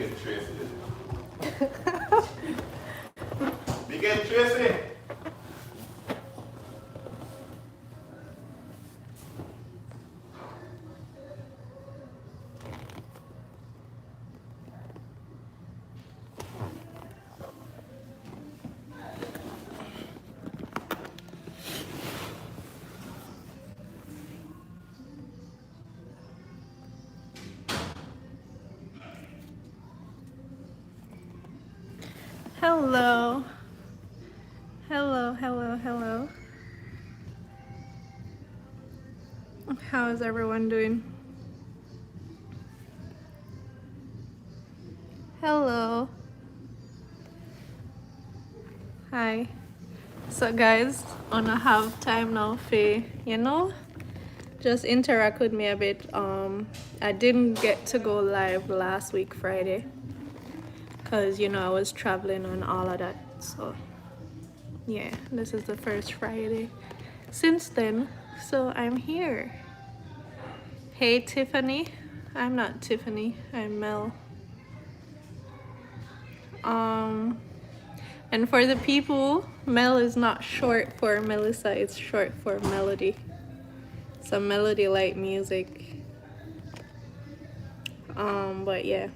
Big Tracy. Big Tracy. Hello. Hello, hello, hello. How is everyone doing? Hello. Hi. So guys, wanna have time now for, just interact with me a bit. I didn't get to go live last week Friday because I was traveling and all of that. So yeah, this is the first Friday since then. So I'm here. Hey Tiffany. I'm not Tiffany, I'm Mel. And for the people, Mel is not short for Melissa, it's short for melody. Some melody like music. But yeah.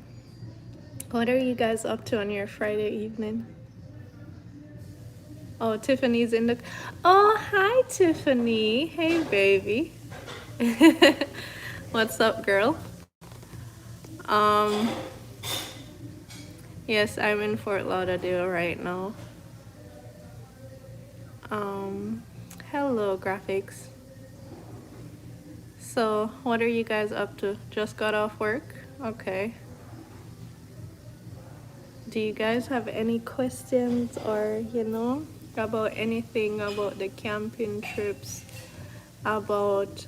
What are you guys up to on your Friday evening? Oh, Tiffany's in the... Oh, hi, Tiffany. Hey, baby. What's up, girl? Um, yes, I'm in Fort Lauderdale right now. Hello, graphics. So, what are you guys up to? Just got off work? Okay. Do you guys have any questions or, about anything about the camping trips, about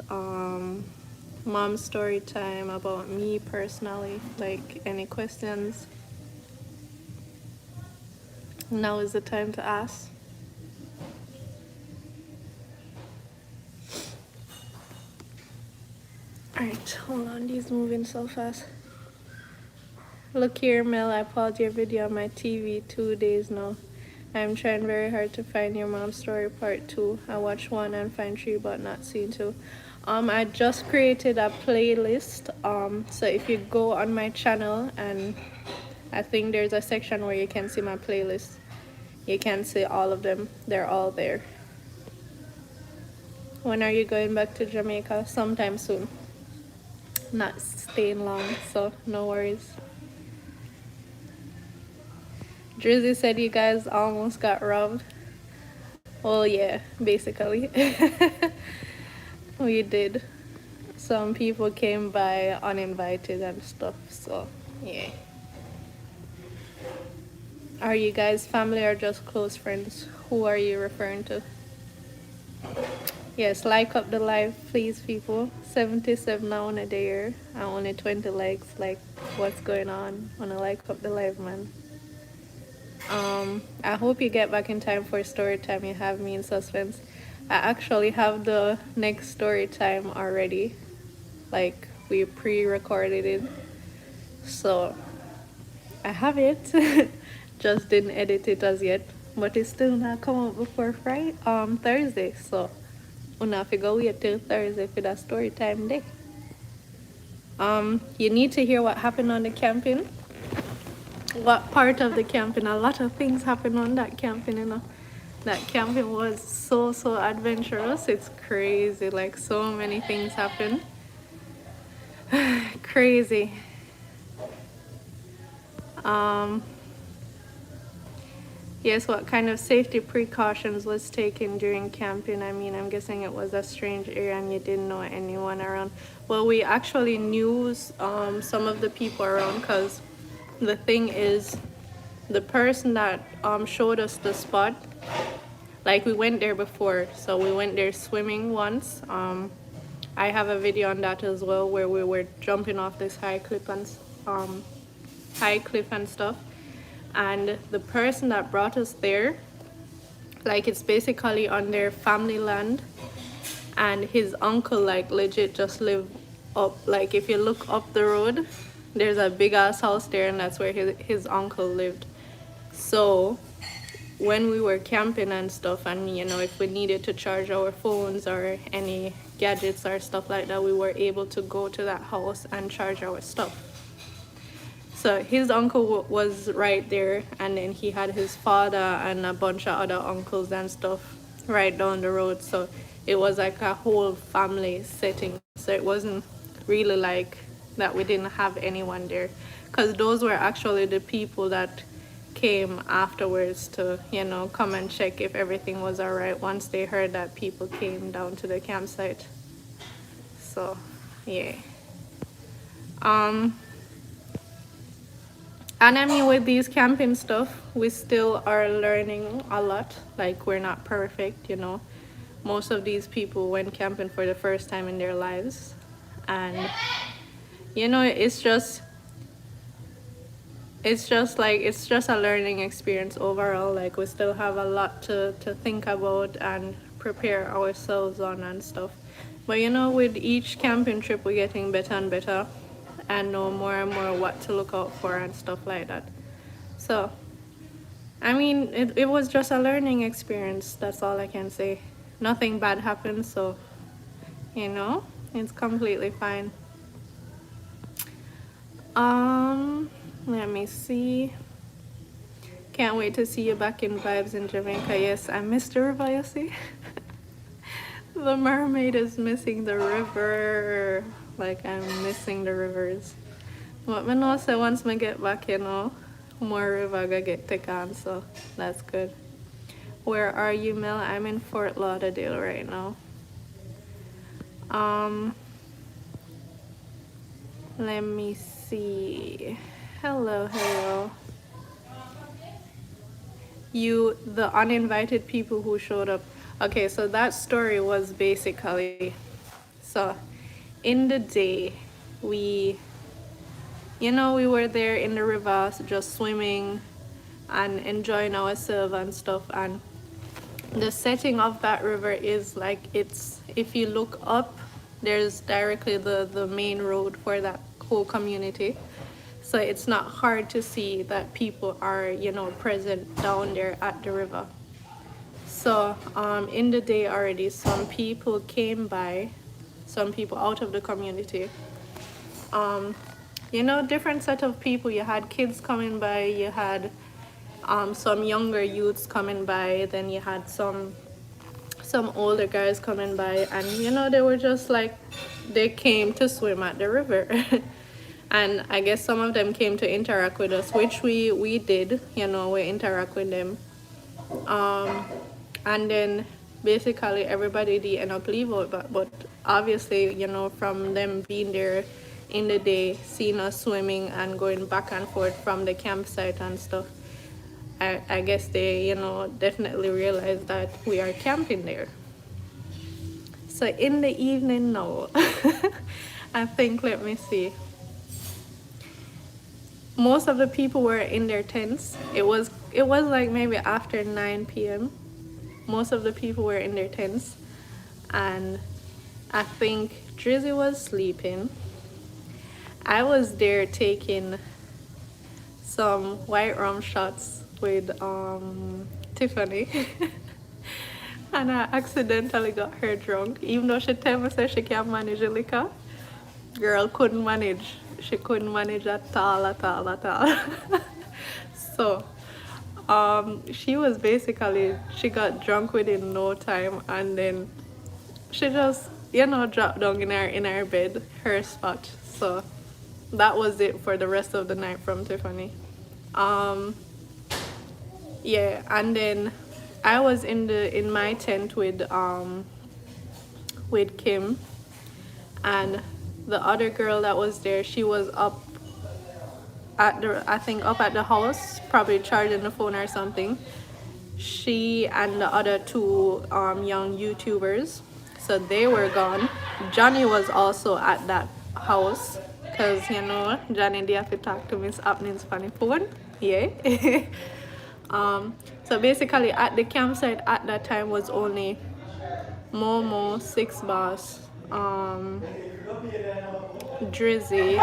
mom's story time, about me personally? Like, any questions? Now is the time to ask. Alright, hold on, these moving so fast. Look here, Mel, I paused your video on my TV 2 days now. I'm trying very hard to find your mom's story part 2. I watched 1 and find 3 but not seen 2. I just created a playlist. So if you go on my channel, and I think there's a section where you can see my playlist. You can see all of them. They're all there. When are you going back to Jamaica? Sometime soon. Not staying long, so no worries. Drizzy said you guys almost got robbed. Well, yeah, basically. We did. Some people came by uninvited and stuff, so yeah. Are you guys family or just close friends? Who are you referring to? Yes, like up the live, please, people. 77 now on a day. I only 20 likes. Like, what's going on? Wanna like up the live, man. I hope you get back in time for story time. You have me in suspense. I actually have the next story time already. Like, we pre-recorded it. So, I have it. Just didn't edit it as yet. But it's still not come out before Thursday. So, we'll have to go wait till Thursday for that story time day. You need to hear what happened on the camping. What part of the camping? A lot of things happened on that camping, That camping was so adventurous. It's crazy. Like, so many things happened. Crazy. Yes, what kind of safety precautions was taken during camping? I mean, I'm guessing it was a strange area and you didn't know anyone around. Well, we actually knew some of the people around, because the thing is, the person that showed us the spot, like, we went there before, so we went there swimming once. I have a video on that as well, where we were jumping off this high cliff and stuff. And the person that brought us there, like, it's basically on their family land, and his uncle, like, legit just lived up, like, if you look up the road, there's a big ass house there, and that's where his uncle lived. So when we were camping and stuff, and if we needed to charge our phones or any gadgets or stuff like that, we were able to go to that house and charge our stuff. So his uncle was right there, and then he had his father and a bunch of other uncles and stuff right down the road. So it was like a whole family setting. So it wasn't really like that we didn't have anyone there, because those were actually the people that came afterwards to come and check if everything was all right once they heard that people came down to the campsite. So yeah. And I mean, with these camping stuff, we still are learning a lot. Like, we're not perfect. Most of these people went camping for the first time in their lives, and it's just a learning experience overall. Like, we still have a lot to think about and prepare ourselves on and stuff. But with each camping trip, we're getting better and better and know more and more what to look out for and stuff like that. So I mean, it was just a learning experience. That's all I can say. Nothing bad happened, so it's completely fine. Let me see. Can't wait to see you back in vibes in Jamaica. Yes, I missed the river, you see. The mermaid is missing the river. Like, I'm missing the rivers. But me know say once me get back, more river gonna get taken, so that's good. Where are you, Mel? I'm in Fort Lauderdale right now. Let me see. Hello. The uninvited people who showed up. Okay, so that story was basically, so in the day, we were there in the river just swimming and enjoying ourselves and stuff, and the setting of that river is like, if you look up, there's directly the main road for that whole community. So it's not hard to see that people are present down there at the river. So in the day already, some people came by, some people out of the community. Different set of people. You had kids coming by, you had some younger youths coming by, then you had some older guys coming by, and they were just like, they came to swim at the river. And I guess some of them came to interact with us, which we did. We interact with them, and then basically everybody did end up leave out, but obviously from them being there in the day, seeing us swimming and going back and forth from the campsite and stuff, I guess they definitely realized that we are camping there. So in the evening now, I think, let me see, most of the people were in their tents. It was like maybe after 9 p.m. Most of the people were in their tents, and I think Drizzy was sleeping. I was there taking some white rum shots with Tiffany. And I accidentally got her drunk, even though she tell me she can't manage the liquor. Girl couldn't manage. She couldn't manage at all. So she was basically, she got drunk within no time, and then she just dropped down in her bed, her spot. So that was it for the rest of the night from Tiffany. Yeah, and then I was in my tent with Kim, and the other girl that was there, she was up at the house, probably charging the phone or something. She and the other two young YouTubers, so they were gone. Johnny was also at that house, because Johnny did have to talk to Miss Upney's funny phone. Yeah. So basically at the campsite at that time was only Momo, Six Boss, Drizzy,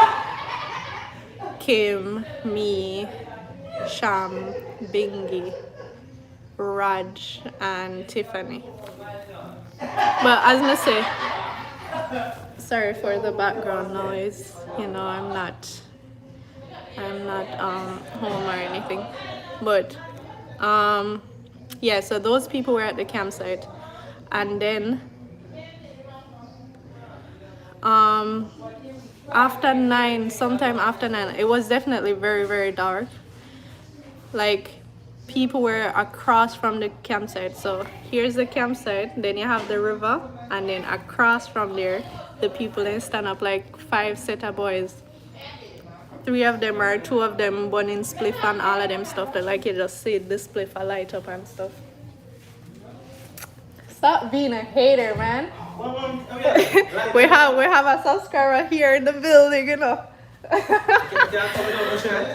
Kim, me, Sham, Bingy, Raj, and Tiffany. But as I say, sorry for the background noise. You know, I'm not home or anything. But yeah, so those people were at the campsite, and then after 9, sometime after 9, it was definitely very, very dark. Like, people were across from the campsite. So here's the campsite, then you have the river, and then across from there, the people then stand up like 5 set of boys. 3 of them or 2 of them burning spliff and all of them stuff that, like, you just see the spliff a light up and stuff. Stop being a hater, man. we have a subscriber here in the building, you know.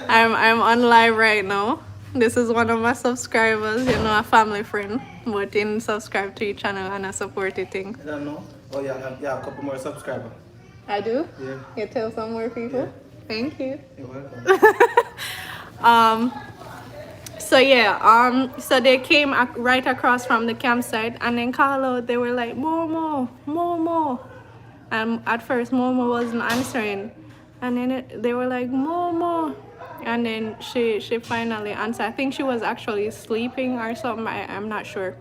I'm on live right now. This is one of my subscribers, you know, a family friend, but didn't subscribe to your channel and I support the thing. I don't know. Oh yeah, a couple more subscribers. I do? Yeah. You tell some more people? Yeah. Thank you. You're welcome. So yeah, so they came right across from the campsite and then called out, they were like, Momo, Momo. And at first Momo wasn't answering. And then they were like, Momo. And then she finally answered. I think she was actually sleeping or something, I'm not sure.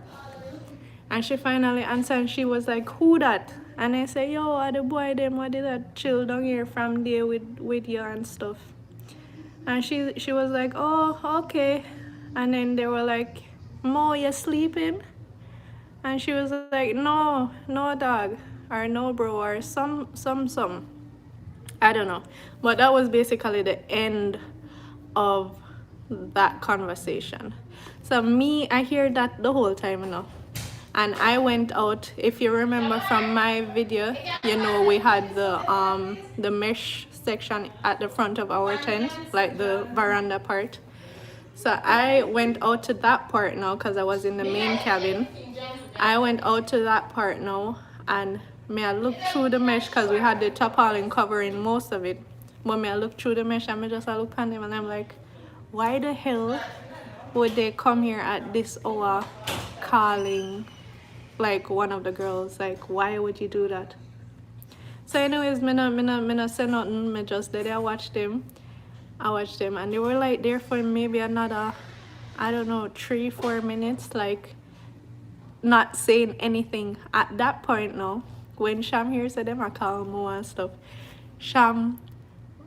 And she finally answered and she was like, who that? And I say, yo, are the boy them, what did that chill down here from there with you and stuff. And she was like, oh, okay. And then they were like, Mo, you sleeping? And she was like, no dog, or no bro, or some. I don't know. But that was basically the end of that conversation. So me, I hear that the whole time, you know. And I went out, if you remember from my video, you know, we had the mesh section at the front of our tent, like the veranda part. So I went out to that part now because I was in the main cabin. I went out to that part now and I looked through the mesh because we had the tarpaulin covering most of it. But I looked through the mesh and I just look at them and I'm like, why the hell would they come here at this hour calling like one of the girls? Like, why would you do that? So anyways, me no say nothing. Me just did I watched them and they were like there for maybe another, I don't know, 3-4 minutes, like not saying anything. At that point now, when Sham here said them I call Mo and stuff, Sham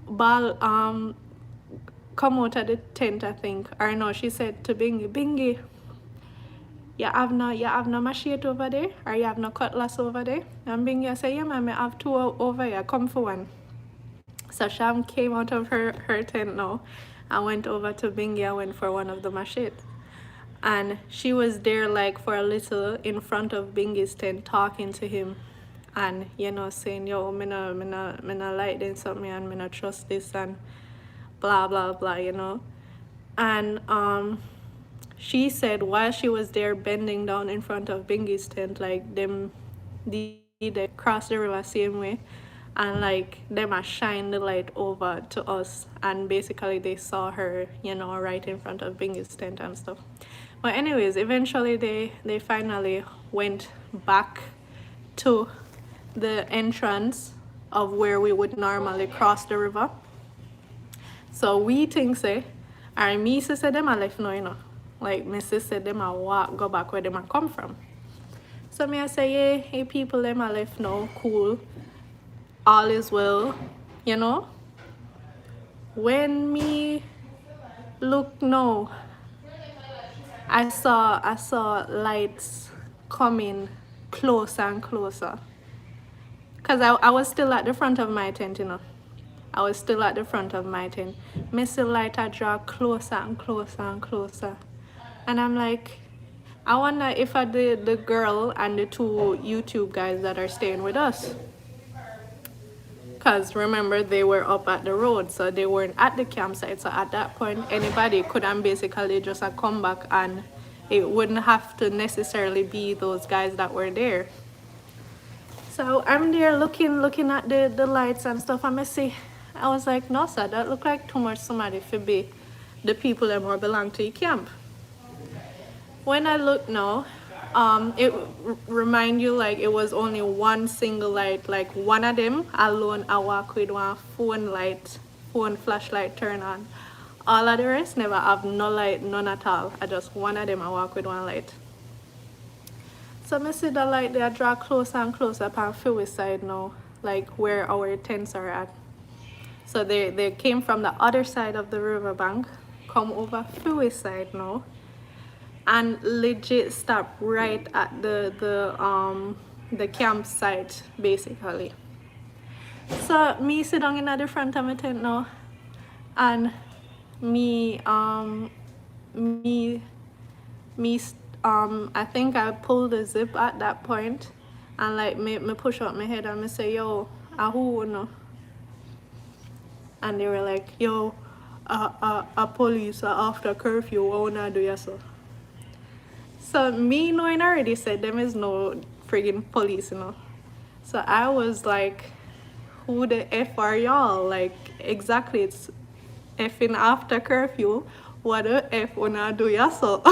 ball come out of the tent, I think, or no, she said to Bingy, you have no machete over there, or you have no cutlass over there? And Bingy said, yeah man, I have 2 over here, come for one. So Sham came out of her tent now and went over to Bingy and went for one of the machetes. And she was there like for a little in front of Bingy's tent talking to him. And, you know, saying, yo, me no like this something and me no trust this and blah, blah, blah, you know. And she said while she was there bending down in front of Bingy's tent, like they crossed the river same way. And like them shine the light over to us and basically they saw her, you know, right in front of Bingy's tent and stuff. But anyways, eventually they finally went back to the entrance of where we would normally cross the river. So we think say, or me say them I left now, you know. Like my sister them I walk go back where them I come from. So me I say, yeah, hey people them I left now, cool. All is well, you know. When me look now, I saw lights coming closer and closer. Cause I was still at the front of my tent, you know. I was still at the front of my tent. Me see light I draw closer and closer and closer. And I'm like, I wonder if the girl and the 2 YouTube guys that are staying with us. Because remember, they were up at the road, so they weren't at the campsite. So at that point, anybody could basically just come back and it wouldn't have to necessarily be those guys that were there. So I'm there looking at the lights and stuff, and I see I was like, no, sir, that look like too much somebody for be the people that more belong to the camp. When I look now, it remind you like it was only one single light. Like one of them alone, I walk with one phone flashlight turn on. All of the rest never have no light, none at all. I just one of them I walk with one light. So I see the light they draw closer and closer upon Philly side now, like where our tents are at. So they came from the other side of the riverbank, come over Philly side now, and legit stop right at the campsite basically. So me sit down in the front of my tent now, and I think I pulled the zip at that point, and like me push up my head and me say, yo, who no? And they were like, yo, a police after curfew, what wanna do you so? So me knowing already said them is no friggin' police, you know. So I was like, who the F are y'all? Like, exactly, it's effing after curfew. What the F wanna do ya so?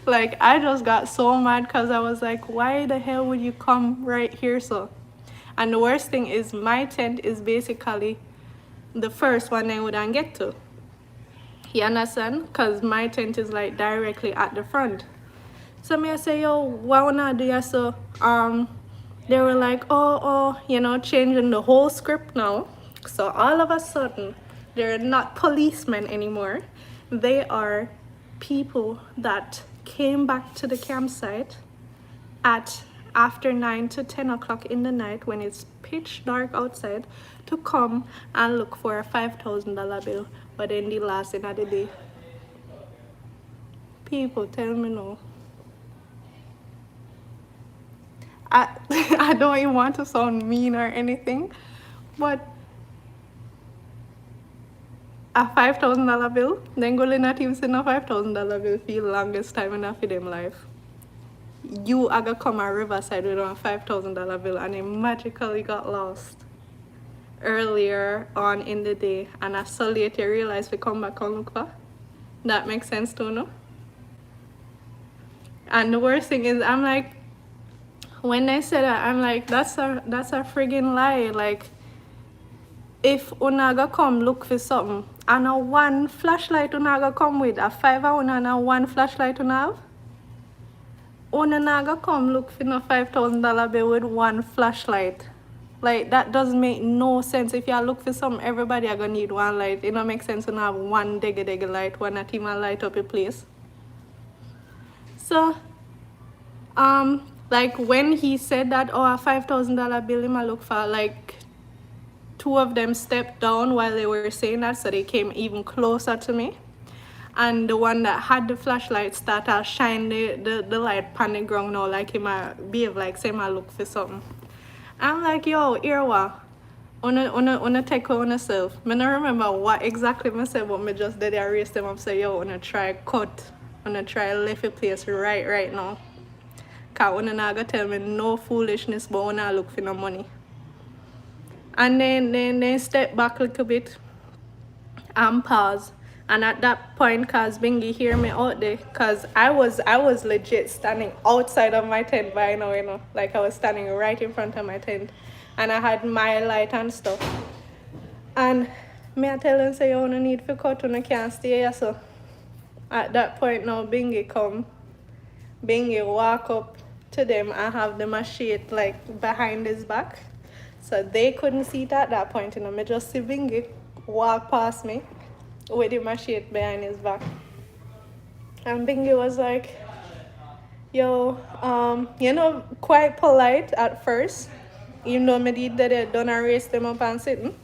Like, I just got so mad because I was like, why the hell would you come right here so? And the worst thing is my tent is basically the first one they wouldn't get to. You understand? Because my tent is like directly at the front. So me I say, yo, what wanna do ya so? They were like, oh, changing the whole script now. So all of a sudden, they're not policemen anymore. They are people that came back to the campsite at after 9 to 10 o'clock in the night when it's pitch dark outside to come and look for a $5,000 bill, but then the last end of the day. People tell me no. I don't even want to sound mean or anything, but a $5,000 bill, then go not even send a $5,000 bill for the longest time in them life. You are gonna come at Riverside with a $5,000 bill and it magically got lost earlier on in the day, and I so late you realize we come back and look for. That makes sense too, no? And the worst thing is, I'm like, when they said that, I'm like, that's a friggin' lie. Like, if unaga come look for something, and a one flashlight unaga come with, a 5 and a one flashlight unaga, unaga come look for no $5,000 bill with one flashlight. Like, that doesn't make no sense. If you look for something, everybody are gonna need one light. It don't make sense to have one degga light, one not even light up a place. So, like when he said that, a $5,000 bill him I look for, like two of them stepped down while they were saying that, so they came even closer to me. And the one that had the flashlight started shine the light on the ground now, like him behave like say I look for something. I'm like, yo, Irwa, wanna take on yourself. I don't remember what exactly I said, but me just did erase them up, say, yo, wanna try cut, wanna try left a place right now. Cause wanna not gonna tell me no foolishness, but wanna look for no money. And then they step back a little bit and pause. And at that point, cause Bingy hear me out there, cause I was legit standing outside of my tent by now, like I was standing right in front of my tent, and I had my light and stuff. And me I tell them say, you no need for cut, you can't stay here. So at that point now, Bingy walk up to them and have the machete like behind his back, so they couldn't see it at that point. Me just see Bingy walk past me with the machete behind his back, and Bingy was like, yo, quite polite at first, even though me did that, done erase them up and sitting.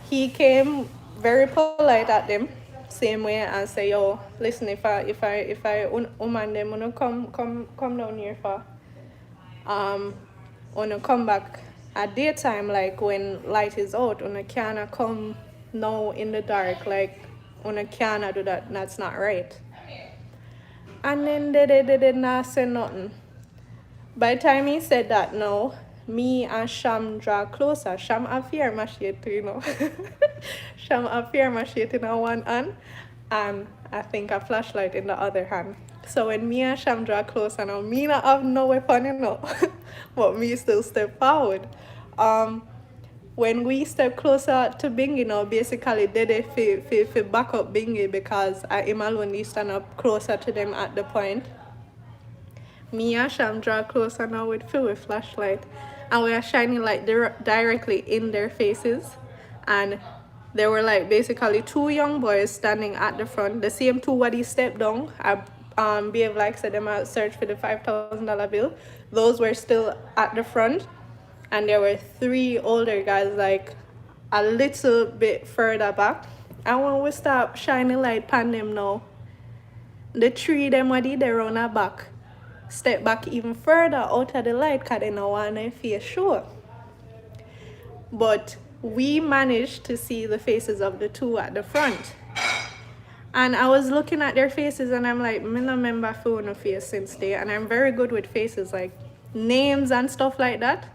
He came very polite at them, same way, and say, yo, listen, if I woman them wanna come down here for wanna come back at daytime, like when light is out, wanna can't come now in the dark, like wanna can't do that, that's not right. And then they did not say nothing. By the time he said that, no, me and Sham draw closer. Sham have fear machete, you know. Sham have fear machete in one hand and I think a flashlight in the other hand. So when me and Sham draw closer now, me not have no weapon, you know. But me still step forward. When we step closer to Bingy now, basically they fi back up Bingy because I am alone stand up closer to them at the point. Me and Sham draw closer now with flashlight and we are shining light directly in their faces and there were like basically two young boys standing at the front. The same two what he stepped down. I behave like said them out search for the $5,000 bill. Those were still at the front and there were three older guys like a little bit further back. And when we start shining light pan them now, the three them what did around our back step back even further out of the light because they don't want their face show. But we managed to see the faces of the two at the front. And I was looking at their faces and I'm like, I don't remember phone a face since day. And I'm very good with faces, like names and stuff like that.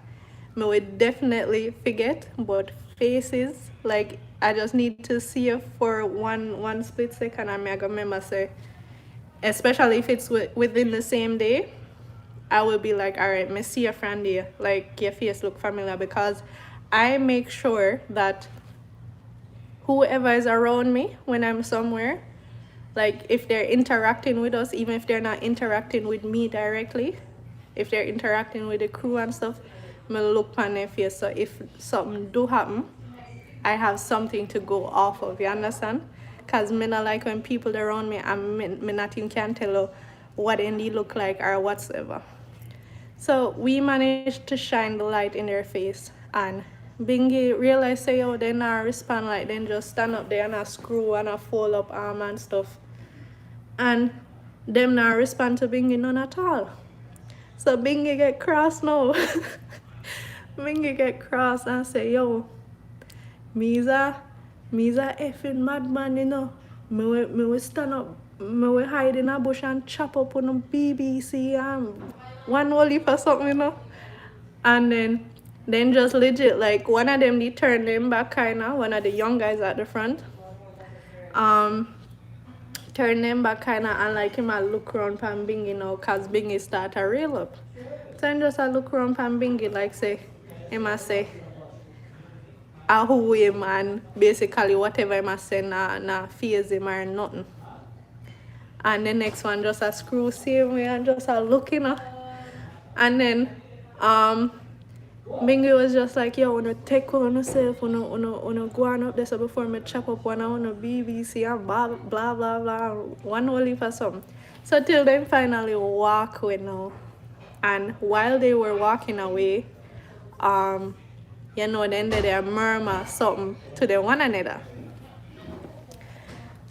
I would definitely forget, but faces, like I just need to see it for one split second and I remember say, especially if it's within the same day, I will be like, all right, me see your friend here, like your face look familiar because I make sure that whoever is around me when I'm somewhere, like if they're interacting with us, even if they're not interacting with me directly, if they're interacting with the crew and stuff, me look on their face. So if something do happen, I have something to go off of, you understand? Because me not like when people around me and me not even can tell you what they look like or whatsoever. So we managed to shine the light in their face and Bingy realized say oh they not respond, like then just stand up there and a screw and a fold up arm and stuff. And them not respond to Bingy none at all. So Bingy get cross now. Bingy get cross and say yo, me's a effing madman, you know. Me will stand up, me will hide in a bush and chop up on a BBC and one only for something, you know. And then just legit, like one of them they turned them back kinda, one of the young guys at the front. Turn them back kinda and like him a look around pan Bingy now cause Bingy start to rail up. So I just a look around pan Bingy like say, him a say, who him and basically whatever him a say nah fears him or nothing. And the next one just a screw same way and just a looking up. And then Bingy was just like, yo, wanna take on yourself, wanna go on up there so before me chop up one on the BBC and blah blah blah blah one only for something. So till then finally walk away now. And while they were walking away, you know, then they murmur something to the one another.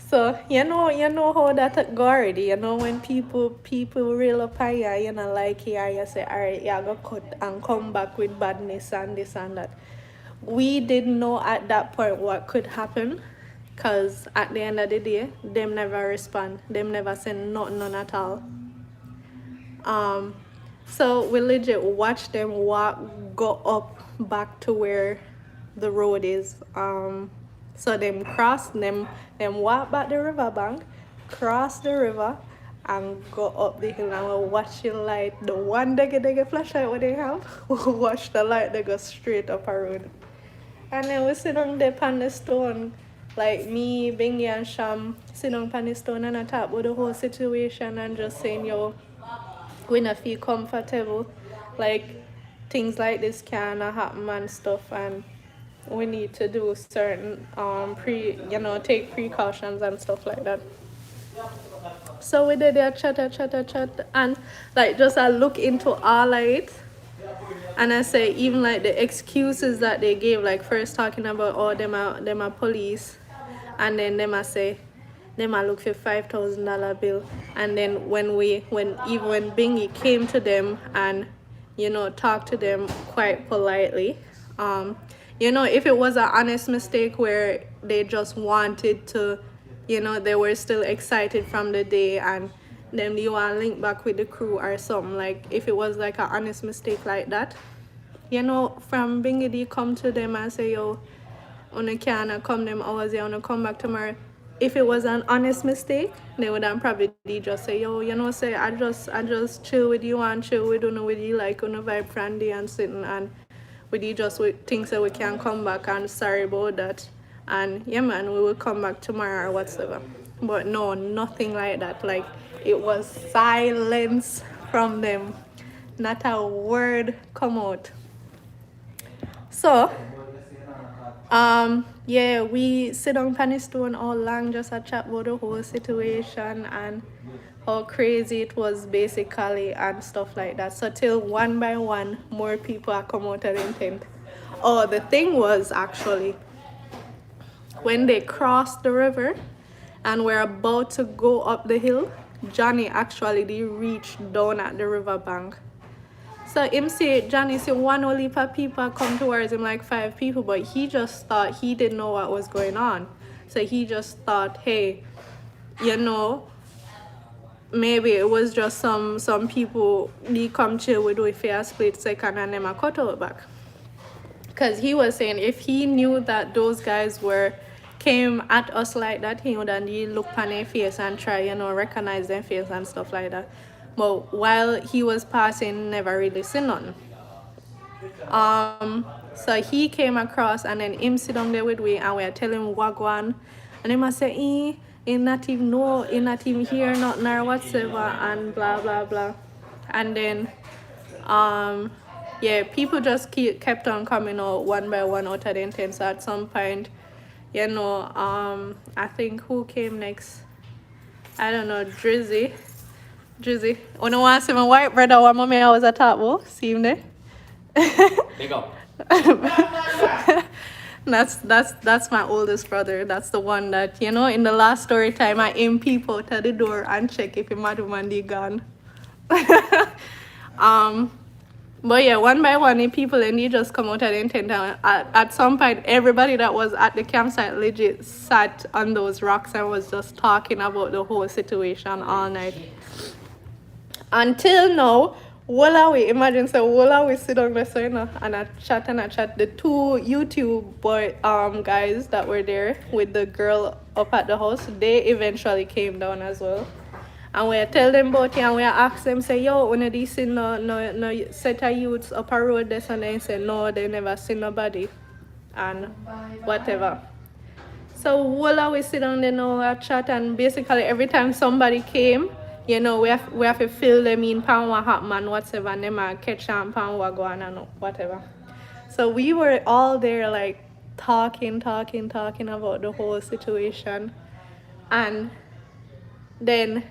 So you know how that go already. You know when people reel up on you, you know like here you say, alright, you go cut and come back with badness and this and that. We didn't know at that point what could happen, cause at the end of the day, them never respond. Them never send nothing on at all. So we legit watch them go up back to where the road is. So them cross, them walk back the riverbank, cross the river, and go up the hill and we're watching light. The one they get flashlight what they have, we'll watch the light they go straight up a road. And then we sit on there on the stone, like me, Bingy and Sham, sit on the stone and I talk about the whole situation and just saying, yo, we not feel comfortable. Like things like this cannot happen and stuff, and we need to do certain take precautions and stuff like that. So we did that chat and like just I look into all of it and I say even like the excuses that they gave, like first talking about them are police and then them I say them I look for $5,000 bill, and then when Bingy came to them and talked to them quite politely, if it was an honest mistake where they just wanted to, they were still excited from the day and then you want to link back with the crew or something, like if it was like an honest mistake like that, you know, from Bingidi come to them and say, yo, on can't come them hours, you wanna come back tomorrow. If it was an honest mistake, they would then probably just say, yo, you know, say I just chill with you and chill with you like on a vibe friendly and sitting and with you just with things that we can come back and sorry about that. And yeah man, we will come back tomorrow or whatsoever. But no, nothing like that. Like it was silence from them. Not a word come out. So yeah, we sit on Penny Stone all long just a chat about the whole situation and how crazy it was basically and stuff like that. So till one by one more people are come out of the tent. Oh, the thing was actually when they crossed the river and were about to go up the hill, Johnny actually did reach down at the river bank. So him say, Johnny say one whole heap of people come towards him, like 5 people, but he just thought he didn't know what was going on. So he just thought, hey, you know, maybe it was just some people they come chill with you for a split second and them a cut out back. Because he was saying if he knew that those guys came at us like that, he would look on their face and try, you know, recognize their face and stuff like that. But while he was passing, never really seen none. So he came across and then him sit down there with we and we are telling him wagwan. And he must say, he not even know, he not even hear nothing or whatsoever and blah blah blah. And then yeah, people just kept on coming out one by one out of the tent. So at some point, you know, I think who came next? I don't know, Drizzy. When I want to see my white brother, what mommy I was at top, oh, see him there? Big up. That's my oldest brother. That's the one that, you know, in the last story time I aim people out of the door and check if him had woman they gone. But yeah, one by one, the people and they just come out of the tent. At some point, everybody that was at the campsite legit sat on those rocks and was just talking about the whole situation all night. Until now, imagine we sit down there, so, you know, and I chat. The 2 YouTube guys that were there with the girl up at the house, they eventually came down as well. And we tell them about it and we ask them, say, yo, when they see no set of youths up a road this and they say, no, they never see nobody and whatever. So we sit down there now, chat, and basically every time somebody came, you know, we have to fill them in pan what happen whatever and them catch and pan what go on and whatever. So we were all there like talking about the whole situation. And then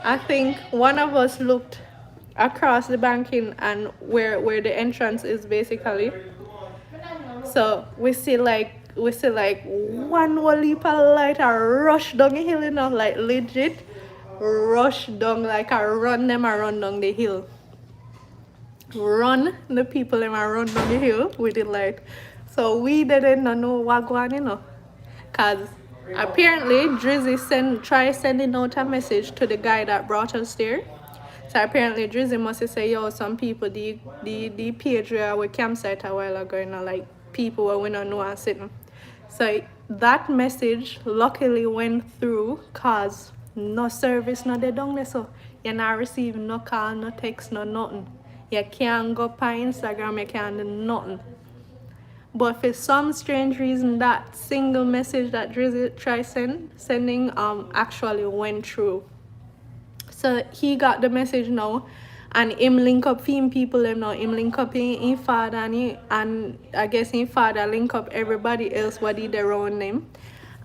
I think one of us looked across the banking and where the entrance is basically. So we see like one whole heap of light a rush down the hill, you know, like legit rush down, like I run them around down the hill. Run the people them around down the hill with the light. So we didn't know what going on, you know. Cause apparently Drizzy try sending out a message to the guy that brought us there. So apparently Drizzy must say, yo, some people the page where we campsite a while ago, you know, like people where we don't know are sitting. So that message luckily went through cause no service, no they down there, so you not receive no call, no text, no nothing. You can't go on Instagram, you can't do nothing. But for some strange reason, that single message that Drizzy tried sending actually went through. So he got the message now, and him link up him people him now. Him link up in father and I guess in father link up everybody else what did around him.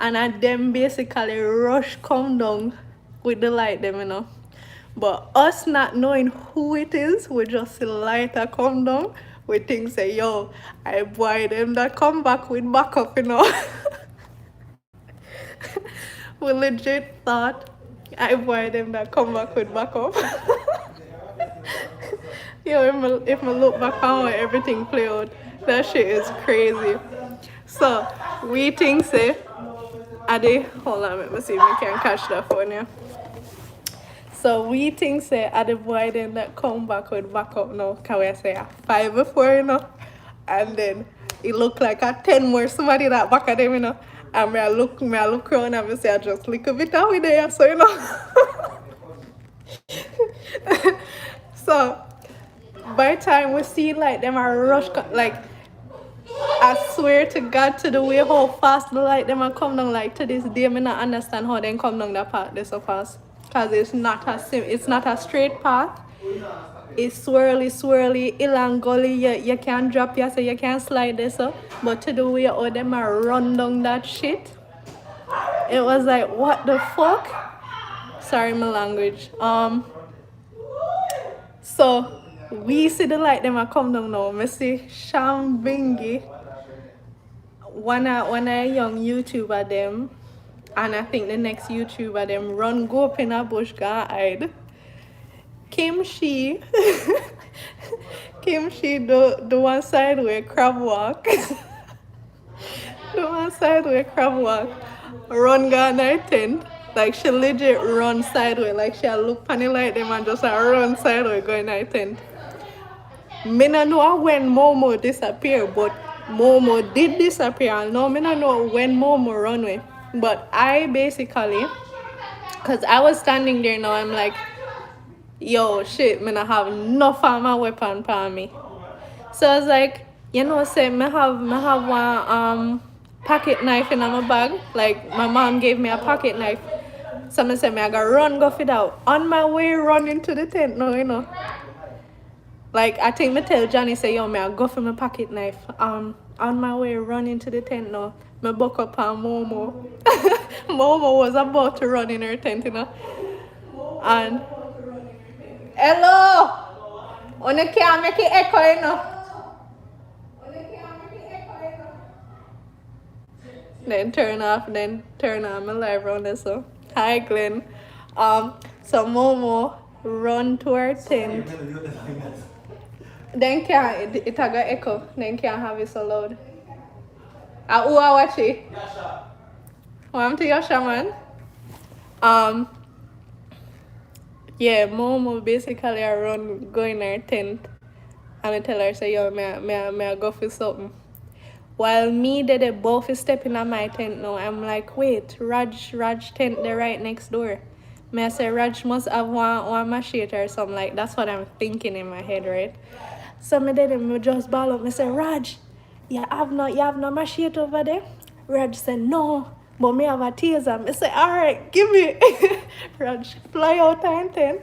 And them basically rush come down with the light them, you know. But us not knowing who it is, we just see lighter come down. We think say, yo, I boy them that come back with backup, you know. We legit thought I boy them that come back with backup. Yo, if I look back on how everything play out, that shit is crazy. So we think say hold on, let me see if we can catch that phone here. So we think say at the boy then that come back with back up now, can we say a 5 before, you know? And then it look like a 10 more somebody that back at them, you know. And I look around and I say I just look a bit out there, so you know. So by the time we see like them a rush like I swear to God to the way how fast the light them a come down like to this day me not understand how they come down that path they so fast. Cause it's not a straight path. It's swirly, hill and gully. You can't drop here, so you can't slide this up. But to the way how them a run down that shit, it was like what the fuck? Sorry my language. So we see the light them a come down now. I see Sham Bingy, one a young YouTuber them, and I think the next YouTuber them run go up in a bush go hide. Kim she do one side way crab walk. The one side way crab walk. Run go in her tent. Like she legit run sideways. Like she look funny like them and just run sideways go in her tent. Me no know when Momo disappeared, but Momo did disappear. And now me no know when Momo run away. But I basically, cause I was standing there now, I'm like, yo shit, me not have no farmer weapon for me. So I was like, you know, say me have one pocket knife in my bag. Like my mom gave me a pocket knife. So I said me I gotta run go fit out. On my way running to the tent now, you know. Like I think me tell Johnny say yo me I go for my pocket knife. On my way running to the tent now, me buck up on Momo. Momo was about to run in her tent, you know. And hello! On the can't make it echo, you know. Then turn on my live round there, so. Hi Glenn. So Momo run to her tent. Then can't it a go echo. Then can't have it so loud. Who I watch it? I'm to Yasha man. Yeah, Momo basically I run go in her tent and I tell her say yo me I go for something. While me they both is stepping on my tent now, I'm like, wait, Raj tent they're right next door. Me I say Raj must have one machete or something, like that's what I'm thinking in my head, right? So me just ball up, me say, Raj, you have no machete over there? Raj said, no, but me have a taser. Me say, alright, give me. Raj fly out her tent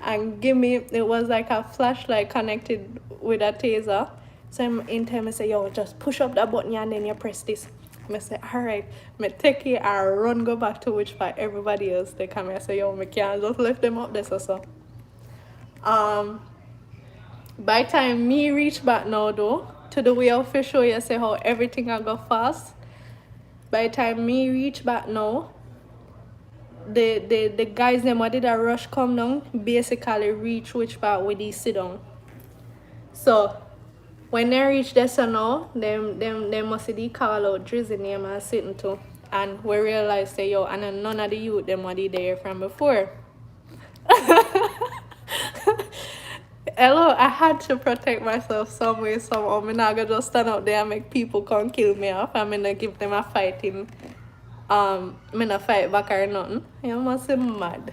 and give me, it was like a flashlight connected with a taser. So I'm in time, I say, yo, just push up that button and then you press this. I say, alright, I take it and run go back to which part everybody else they come. I say, yo, I can't just lift them up there so. By time me reach back now though, to the way of for show you say how everything I go fast. By time me reach back now, the guys them what did a rush come down basically reach which part where they sit down. So when they reach there so now, them must see the call out Drizzy name and sitting too. And we realize say yo, and none of the youth them what they there from before. Hello, I had to protect myself some way, somehow. I'm not gonna just stand out there and make people come kill me off. I'm gonna give them a fighting. I'm gonna fight back or nothing. You must be mad.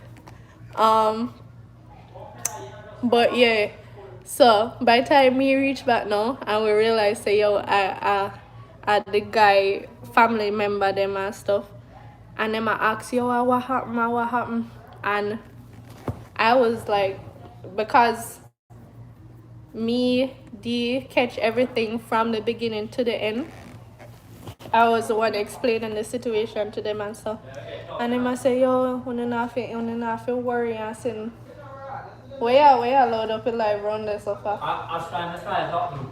But yeah. So by the time me reach back now and we realize say yo, I the guy family member them and stuff. And then I ask yo what happened? And I was like, because me, D, catch everything from the beginning to the end. I was the one explaining the situation to them and stuff. And then I say, yo, you not have to worry. I said, where you load up a live run there so far? I try something.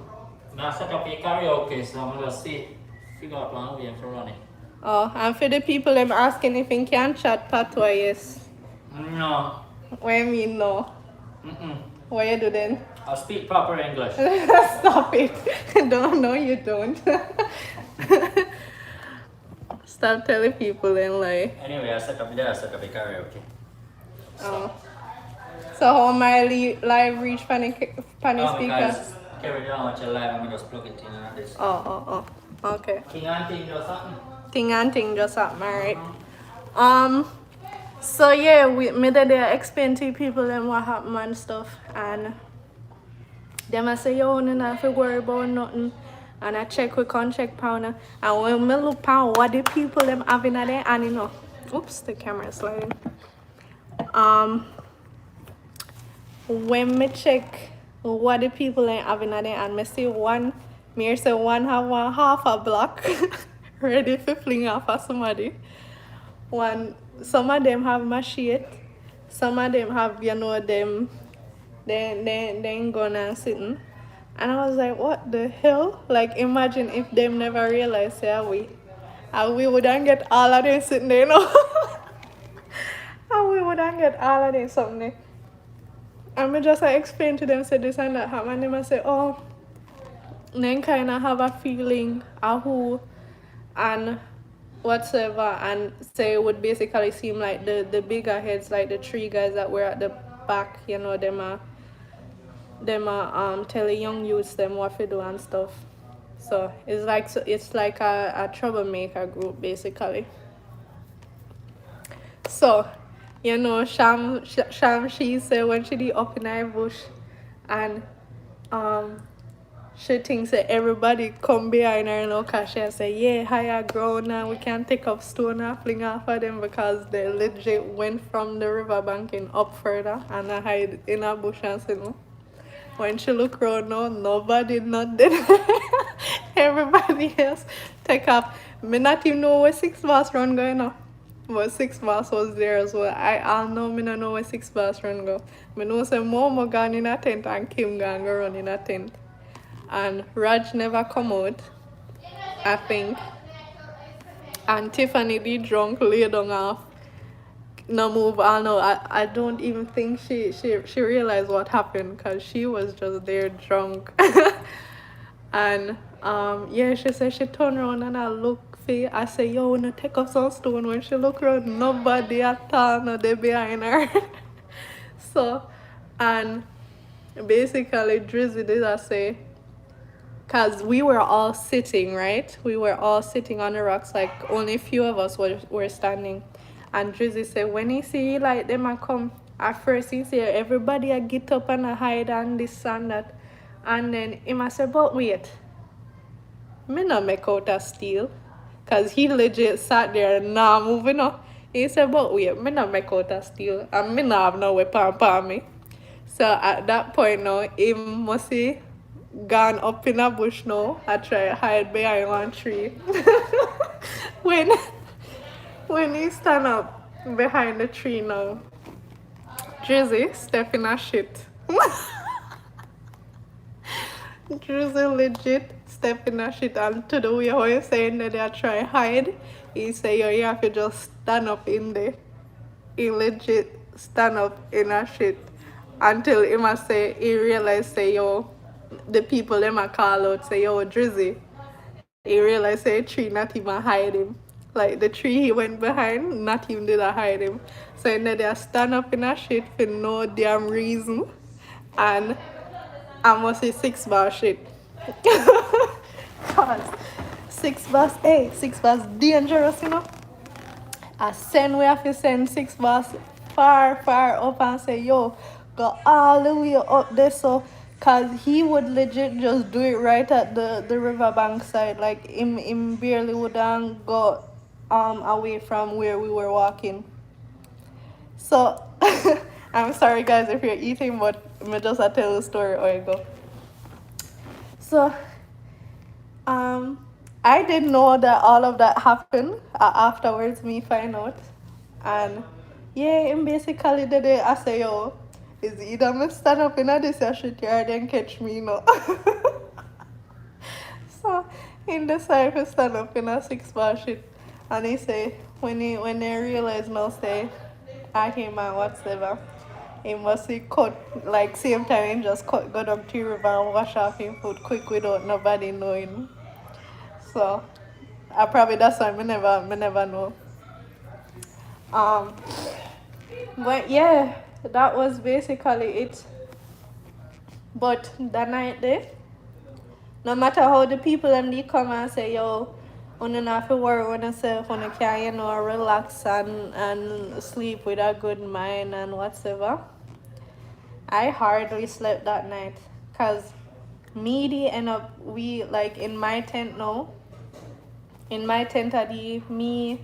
Now set up a karaoke, so I'm gonna figure out one way for running. Oh, and for the people them asking if you can chat patois, yes. No. What do you mean no? What you do then? I'll speak proper English. Stop it. No, you don't. Stop telling people and lie. Anyway, I set up a karaoke. Oh. So how my live reach pani Oh, speaker? because carry on with your live, I'm just plug it in and this. Oh. Okay. King and thing or something. Thing and thing just happened, alright. So yeah, me that they explain to people them what happened and stuff, and them I say yo, no have to worry about nothing. And I check with contract pounder, and when me look pound what the people them having at there, and you know, oops, the camera sliding. When me check what the people ain't having at there, and me see one, me say one have one half a block ready for fling off of somebody. Some of them have machete, some of them have, you know, them they ain't gonna sitting. And I was like, what the hell? Like, imagine if them never realized, yeah, we wouldn't get all of them sitting there, you know? And we wouldn't get all of them something there. And I just explain to them, say this and that happened. And they say, oh, then kind of have a feeling of who and whatsoever, and say it would basically seem like the bigger heads, like the three guys that were at the back, you know, them are telling young youths them what to do and stuff. So it's like a troublemaker group basically. So, you know, Sham she said when she did up in her bush, and she thinks that everybody come behind her, you know, cause she say, yeah, higher ground now, we can take up stone and fling off of them, because they legit went from the riverbank and up further and I hide in a bush and you know. When she look around now, nobody not dead. Everybody else take up. Me not even know where 6 bus run going now. But 6 bus was there as well. I know me not know where 6 bus run go. Me know say Momo gone in a tent and Kim gone go run in a tent. And Raj never come out, I think. And Tiffany the drunk lay down off. No move. I know. I don't even think she realized what happened, because she was just there drunk. And yeah, she said she turned around and I look for. I say, yo, wanna take up some stone. When she look around, nobody at all, no, they behind her. So, and basically Drizzy did I say, because we were all sitting, right? We were all sitting on the rocks, like only a few of us were standing. And Drizzy said, when he see like them a come, at first he say everybody a get up and a hide and this and that. And then he must say, but wait, me not make out a steal. Because he legit sat there and nah moving up. He said, but wait, me not make out a steal. And me not have no weapon upon me. So at that point now, he must see gone up in a bush now. I try to hide behind one tree. when he stand up behind the tree now, Drizzy step in a shit. Drizzy legit step in a shit, and to the way how he's saying that they try to hide, he say, yo, you have to just stand up in there. He legit stand up in a shit until he must say, he realized, say, yo, the people them a call out, say, yo, Drizzy. He realized, say, tree not even hide him. Like, the tree he went behind, not even did I hide him. So, then they stand up in a shit for no damn reason. And I must say 6 bar shit. Cause 6 bars, hey, 6 bars dangerous, you know. I send we have to send 6 bars far up and say, yo, go all the way up there, so cause he would legit just do it right at the riverbank side. Like him barely wouldn't go away from where we were walking. So I'm sorry guys if you're eating, but me just tell the story how it go. So I didn't know that all of that happened. Afterwards, me find out, and yeah, him basically did it. I say, yo, is either me stand up in a this shit yard and catch me, you know. So he decided to stand up in a 6 bar shit, and he say when they realize now say I him and whatever. He must be cut, like same time he just cut, go down to the river and wash off him food quick without nobody knowing. So I probably that's why me never know. But yeah, that was basically it. But that night there, no matter how the people and they come and say, yo, you don't have to worry on yourself, you can, relax and sleep with a good mind and whatever. I hardly slept that night. Because me, end up, we, like, in my tent now, in my tent, me,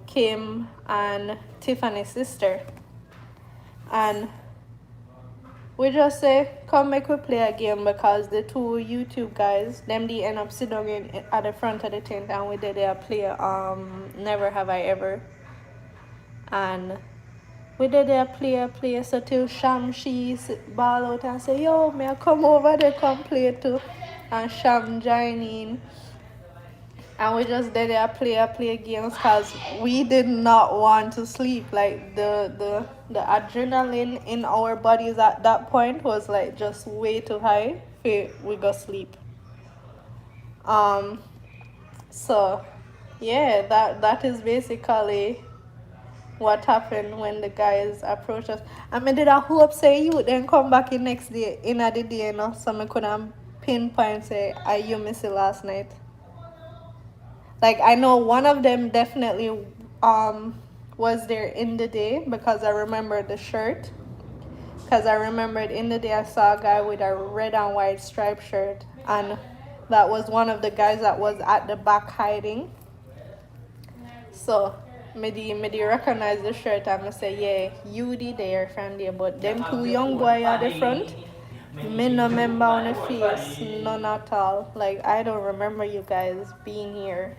Kim, and Tiffany's sister. And we just say, come make we play a game because the two YouTube guys, them they end up sitting at the front of the tent and we did a play Never Have I Ever. And we did a play so till Sham she ball out and say, yo, may I come over there come play too. And Sham join in. And we just did a play games because we did not want to sleep. Like the adrenaline in our bodies at that point was like just way too high for we go sleep. So yeah, that is basically what happened when the guys approached us. I mean, did I hope say you then come back in next day in the day, so I couldn't pinpoint say are you missing last night. Like I know one of them definitely was there in the day because I remember the shirt. Because I remembered in the day I saw a guy with a red and white striped shirt, and that was one of the guys that was at the back hiding. So me recognize the shirt and I say, yeah, you did there from there, but them two young boy at the front, me no remember on the face, none at all. Like I don't remember you guys being here.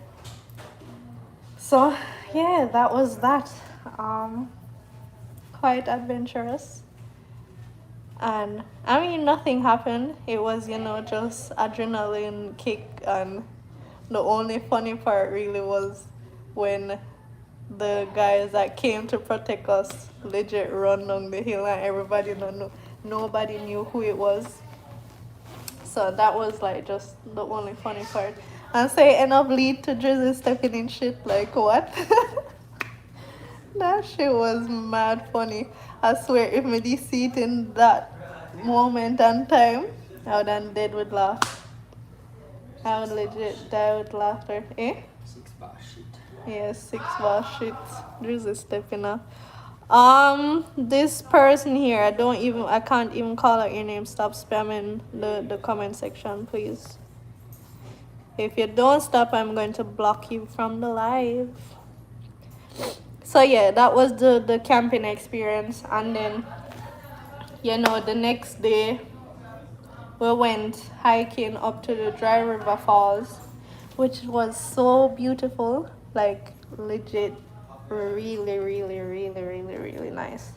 So yeah, that was that. Quite adventurous. And I mean nothing happened. It was, just adrenaline kick, and the only funny part really was when the guys that came to protect us legit run down the hill and everybody nobody knew who it was. So that was like just the only funny part. And say end up lead to Drizzy stepping in shit, like what? That shit was mad funny. I swear if me did see it in that moment and time, I would have dead with laugh. I would legit die with laughter. Eh? 6 bar shit. Yeah, 6 bar shit. Drizzy stepping up. This person here, I can't even call out your name. Stop spamming the comment section, please. If you don't stop, I'm going to block you from the live. So yeah, that was the camping experience. And then, the next day, we went hiking up to the Dry River Falls, which was so beautiful. Like, legit, really, really, really, really, really nice.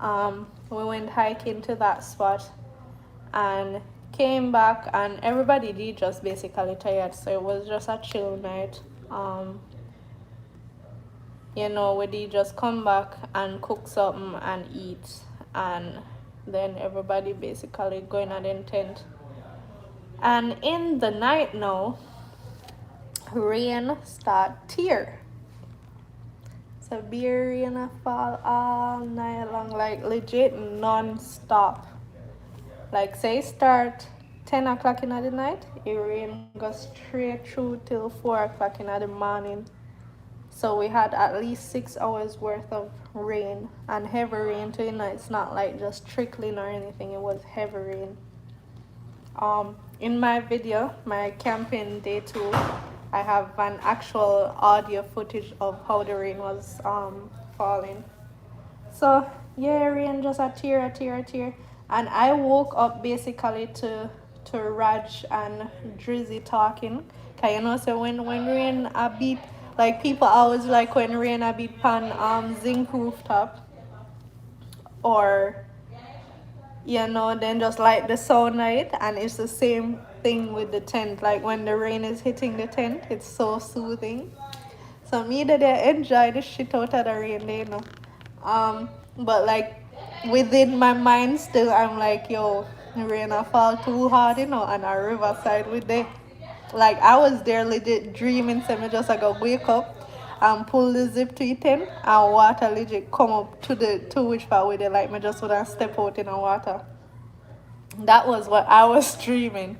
We went hiking to that spot and came back, and everybody did just basically tired, so it was just a chill night. We did just come back and cook something and eat, and then everybody basically going at the tent. And in the night now, rain start tear. So beer rain fall all night long, like legit non-stop. Like say start 10 o'clock in the night, it rain goes straight through till 4 o'clock in the morning. So we had at least 6 hours worth of rain, and heavy rain too. It's not like just trickling or anything, it was heavy rain. In my video, my camping day 2, I have an actual audio footage of how the rain was falling. So yeah, rain just a tear. And I woke up basically to Raj and Drizzy talking. Cause so when rain a beat, like people always like when rain a beat pan zinc rooftop, or then just like the sound night, and it's the same thing with the tent. Like when the rain is hitting the tent, it's so soothing. So me that I enjoy the shit out of the rain, but like within my mind still I'm like, yo, the rain a fall too hard, on a riverside with the, like I was there legit dreaming, so me just like go wake up and pull the zip to it in, and water legit come up to which part with it, like me just would step out in the water. That was what I was dreaming.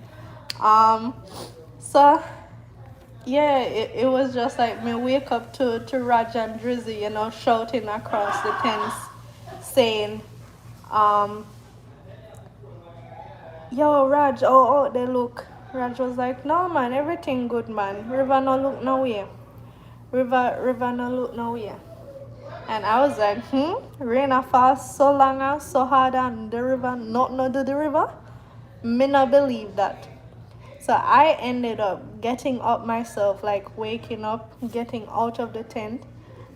So yeah, it was just like me wake up to Raj and Drizzy, shouting across the tents, saying, yo, Raj, oh, they look. Raj was like, no, man, everything good, man. River no look nowhere. River no look nowhere. And I was like, rain a fall so long and so hard and the river, not no do the river? Me not believe that. So I ended up getting up myself, like waking up, getting out of the tent.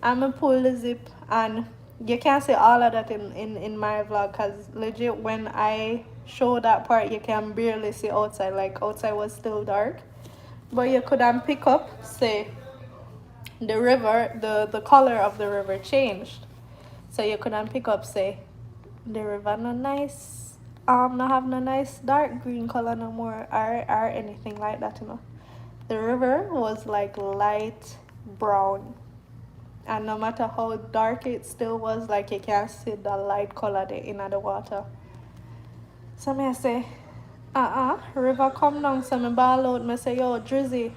I'm going to pull the zip, and you can't see all of that in my vlog, because legit when I show that part, you can barely see outside, like outside was still dark. But you couldn't pick up, say, the river, the color of the river changed. So you couldn't pick up, say, the river no nice. Not have no nice dark green color no more, or anything like that, The river was like light brown, and no matter how dark it still was, like you can see the light color there in the water. So me I say, river come down. So me ball out, me say, yo, Drizzy,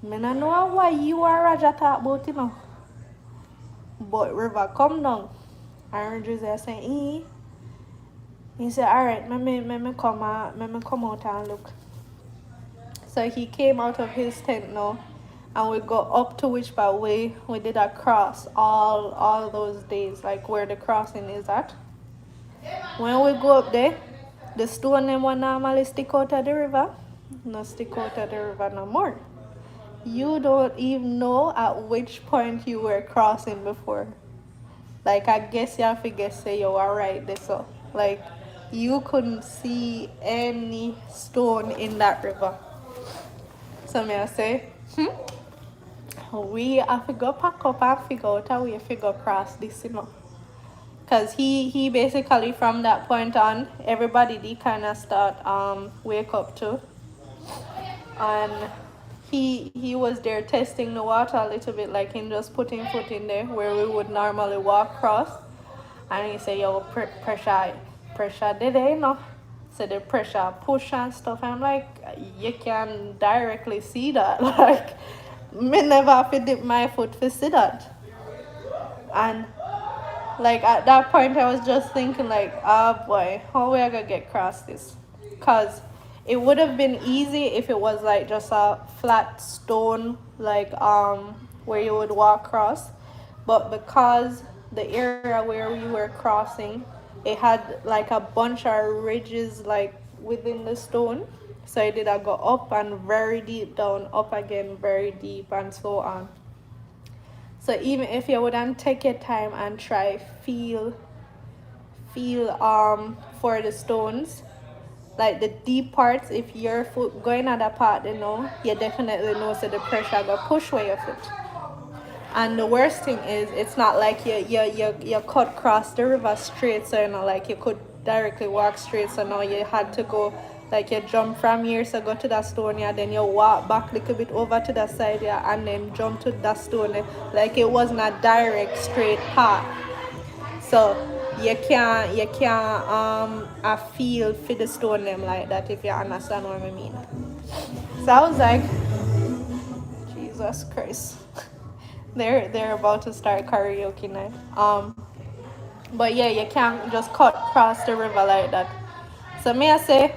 me no know why you are Raja talk about, but river come down. And Drizzy I say, He said, alright, me come out and look. So he came out of his tent now, and we go up to which part way we did a cross all those days, like where the crossing is at. When we go up there, the stone them will normally stick out of the river, no stick out of the river no more. You don't even know at which point you were crossing before. Like, I guess you have to guess, say you are right there, so like you couldn't see any stone in that river. So me I say, we have to go pack up and figure out how we figure cross this, Because he basically, from that point on, everybody did kind of start wake up too. And he was there testing the water a little bit, like him just putting foot in there where we would normally walk across. And he said, yo, pressure did they, So the pressure push and stuff. I'm like, you can directly see that. Like, me never have to dip my foot to see that. And like at that point I was just thinking like, oh boy, how we are gonna get across this? Because it would have been easy if it was like just a flat stone, like where you would walk across. But because the area where we were crossing, it had like a bunch of ridges like within the stone. So it did go up and very deep down, up again, very deep, and so on. So even if you wouldn't take your time and try feel for the stones, like the deep parts, if your foot going at that part, you definitely know so the pressure go push where your foot. And the worst thing is, it's not like you cut across the river straight, so like you could directly walk straight. So now you had to go, like you jump from here, so go to that stone, then you walk back a little bit over to the side, and then jump to that stone. Like it wasn't a direct straight path. So you can't a feel for the stone them like that, if you understand what I mean. So I was like, Jesus Christ. They're about to start karaoke night. But yeah, you can't just cut across the river like that. So me I say,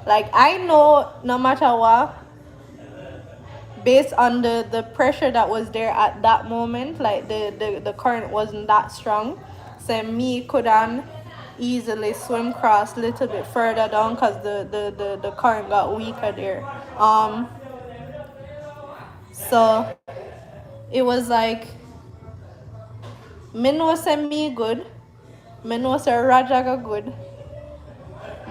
like, I know no matter what, based on the pressure that was there at that moment, like the current wasn't that strong. So me couldn't easily swim across a little bit further down because the current got weaker there. So it was like, me know say me good, me know say Raja go good,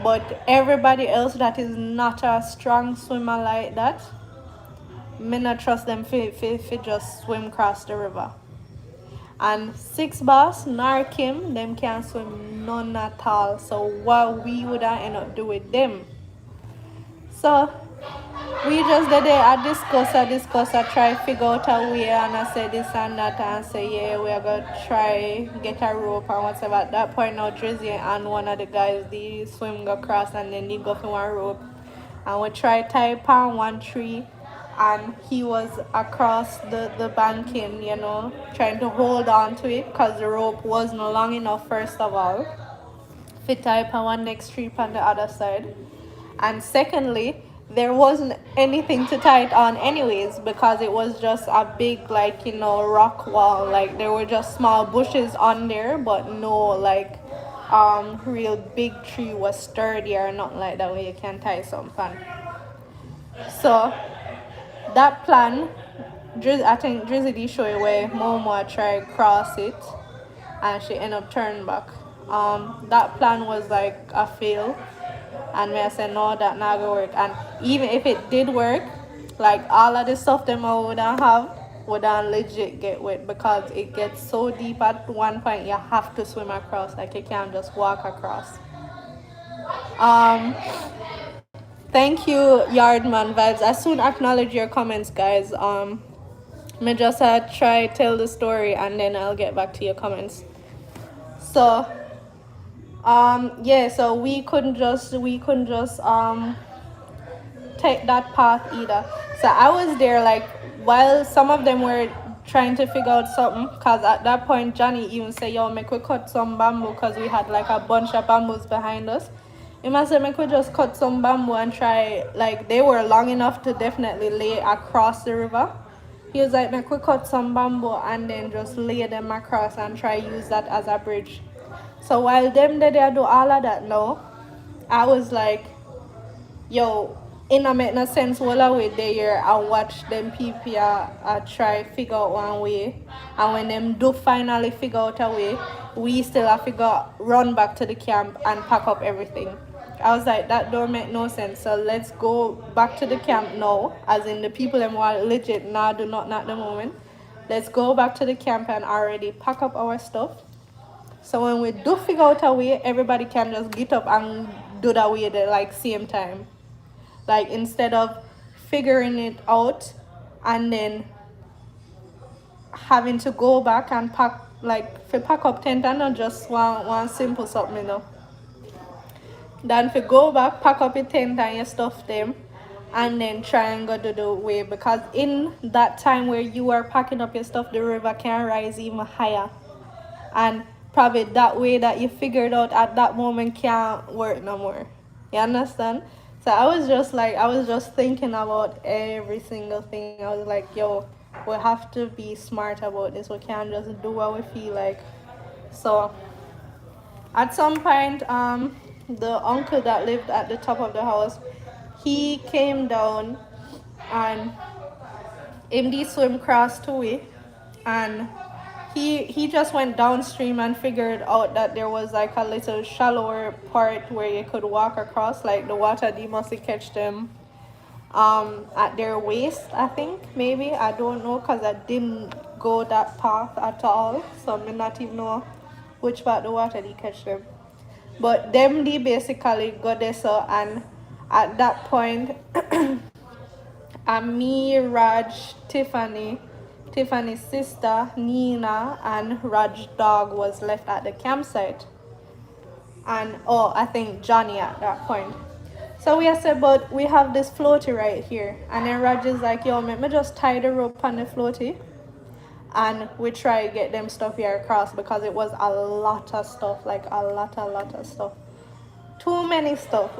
but everybody else that is not a strong swimmer like that, me not trust them fi just swim across the river. And Six Boss nor Kim, them can't swim none at all. So what we would end up do with them? So we just did it. I try figure out a way, and I say this and that, and say yeah, we are gonna try get a rope and whatever. At that point now, Drizzy and one of the guys they swim go across, and then they go for one rope, and we try tie on one tree, and he was across the banking, trying to hold on to it because the rope wasn't long enough. First of all, fit tie on one next tree on the other side. And secondly, there wasn't anything to tie it on anyways because it was just a big rock wall. Like there were just small bushes on there, but no real big tree was sturdy or nothing like that where you can tie something. So that plan, I think Drizzy did show you where Momo tried cross it and she ended up turning back. That plan was like a fail. And me I said no, that not gonna work. And even if it did work, like all of the stuff them I wouldn't have wouldn't legit get wet because it gets so deep at one point you have to swim across. Like you can't just walk across. Thank you, Yardman Vibes. I soon acknowledge your comments, guys. Me just try tell the story and then I'll get back to your comments. So yeah, so we couldn't just take that path either. So I was there like while some of them were trying to figure out something, because at that point Johnny even said, yo, make we cut some bamboo because we had like a bunch of bamboos behind us. He must say make we just cut some bamboo and try, like they were long enough to definitely lay across the river. He was like, make we cut some bamboo and then just lay them across and try use that as a bridge. So while them they do all of that now, I was like, yo, it not make no sense while I wait there and watch them people try figure out one way. And when them do finally figure out a way, we still have to run back to the camp and pack up everything. I was like, that don't make no sense. So let's go back to the camp now, as in the people them want legit now do not at the moment. Let's go back to the camp and already pack up our stuff. So when we do figure out a way, everybody can just get up and do that way at the same time. Like instead of figuring it out and then having to go back and pack up tent and not just one simple something, Then if you go back, pack up your tent and your stuff them and then try and go to the way, because in that time where you are packing up your stuff, the river can rise even higher. And probably that way that you figured out at that moment can't work no more. You understand? So I was just thinking about every single thing. I was like, yo, we have to be smart about this. We can't just do what we feel like. So at some point, the uncle that lived at the top of the house, he came down and MD swim cross to it, and he just went downstream and figured out that there was like a little shallower part where you could walk across, like the water they must catch them at their waist, I think, maybe. I don't know because I didn't go that path at all, so I may not even know which part the water they catch them. But them they basically got there, so, and at that point me, Raj, Tiffany's sister, Nina, and Raj's dog was left at the campsite. And, I think Johnny at that point. So we said, but we have this floaty right here. And then Raj is like, yo, let me just tie the rope on the floaty. And we try to get them stuff here across because it was a lot of stuff, like a lot of stuff. Too many stuff.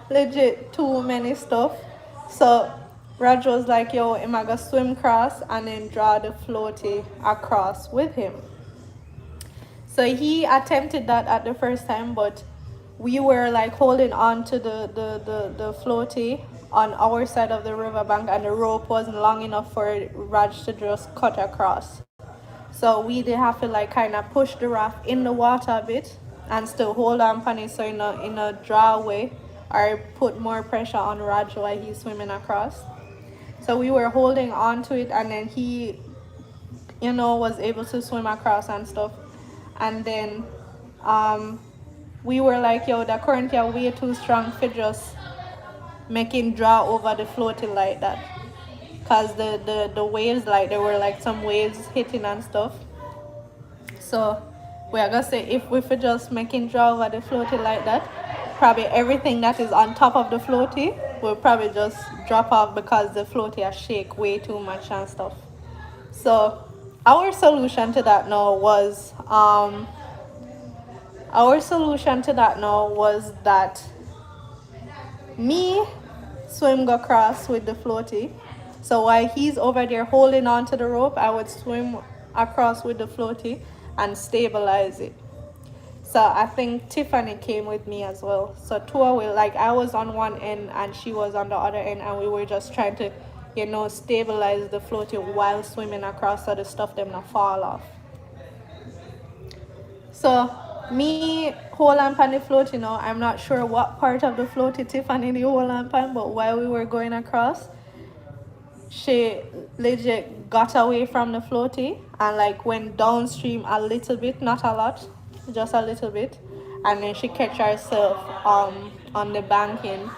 Legit, too many stuff. So Raj was like, yo, am I gonna swim across and then draw the floaty across with him? So he attempted that at the first time, but we were like holding on to the floaty on our side of the riverbank, and the rope wasn't long enough for Raj to just cut across. So we did have to like kind of push the raft in the water a bit and still hold on on it, so in a draw way, or put more pressure on Raj while he's swimming across. So we were holding on to it, and then he, was able to swim across and stuff. And then we were like, yo, the current are way too strong for just making draw over the floaty like that. Cause the waves, like there were like some waves hitting and stuff. So we are gonna say if we for just making draw over the floaty like that, probably everything that is on top of the floaty will probably just drop off because the floaty has shake way too much and stuff. So our solution to that now was that me swim go across with the floaty. So while he's over there holding on to the rope, I would swim across with the floaty and stabilize it. So I think Tiffany came with me as well. So two of we, like I was on one end and she was on the other end, and we were just trying to, stabilize the floaty while swimming across so the stuff them not fall off. So me hold on pan the float, I'm not sure what part of the float Tiffany the hold on pan, but while we were going across, she legit got away from the floaty and like went downstream a little bit, not a lot, just a little bit, and then she catch herself on the banking.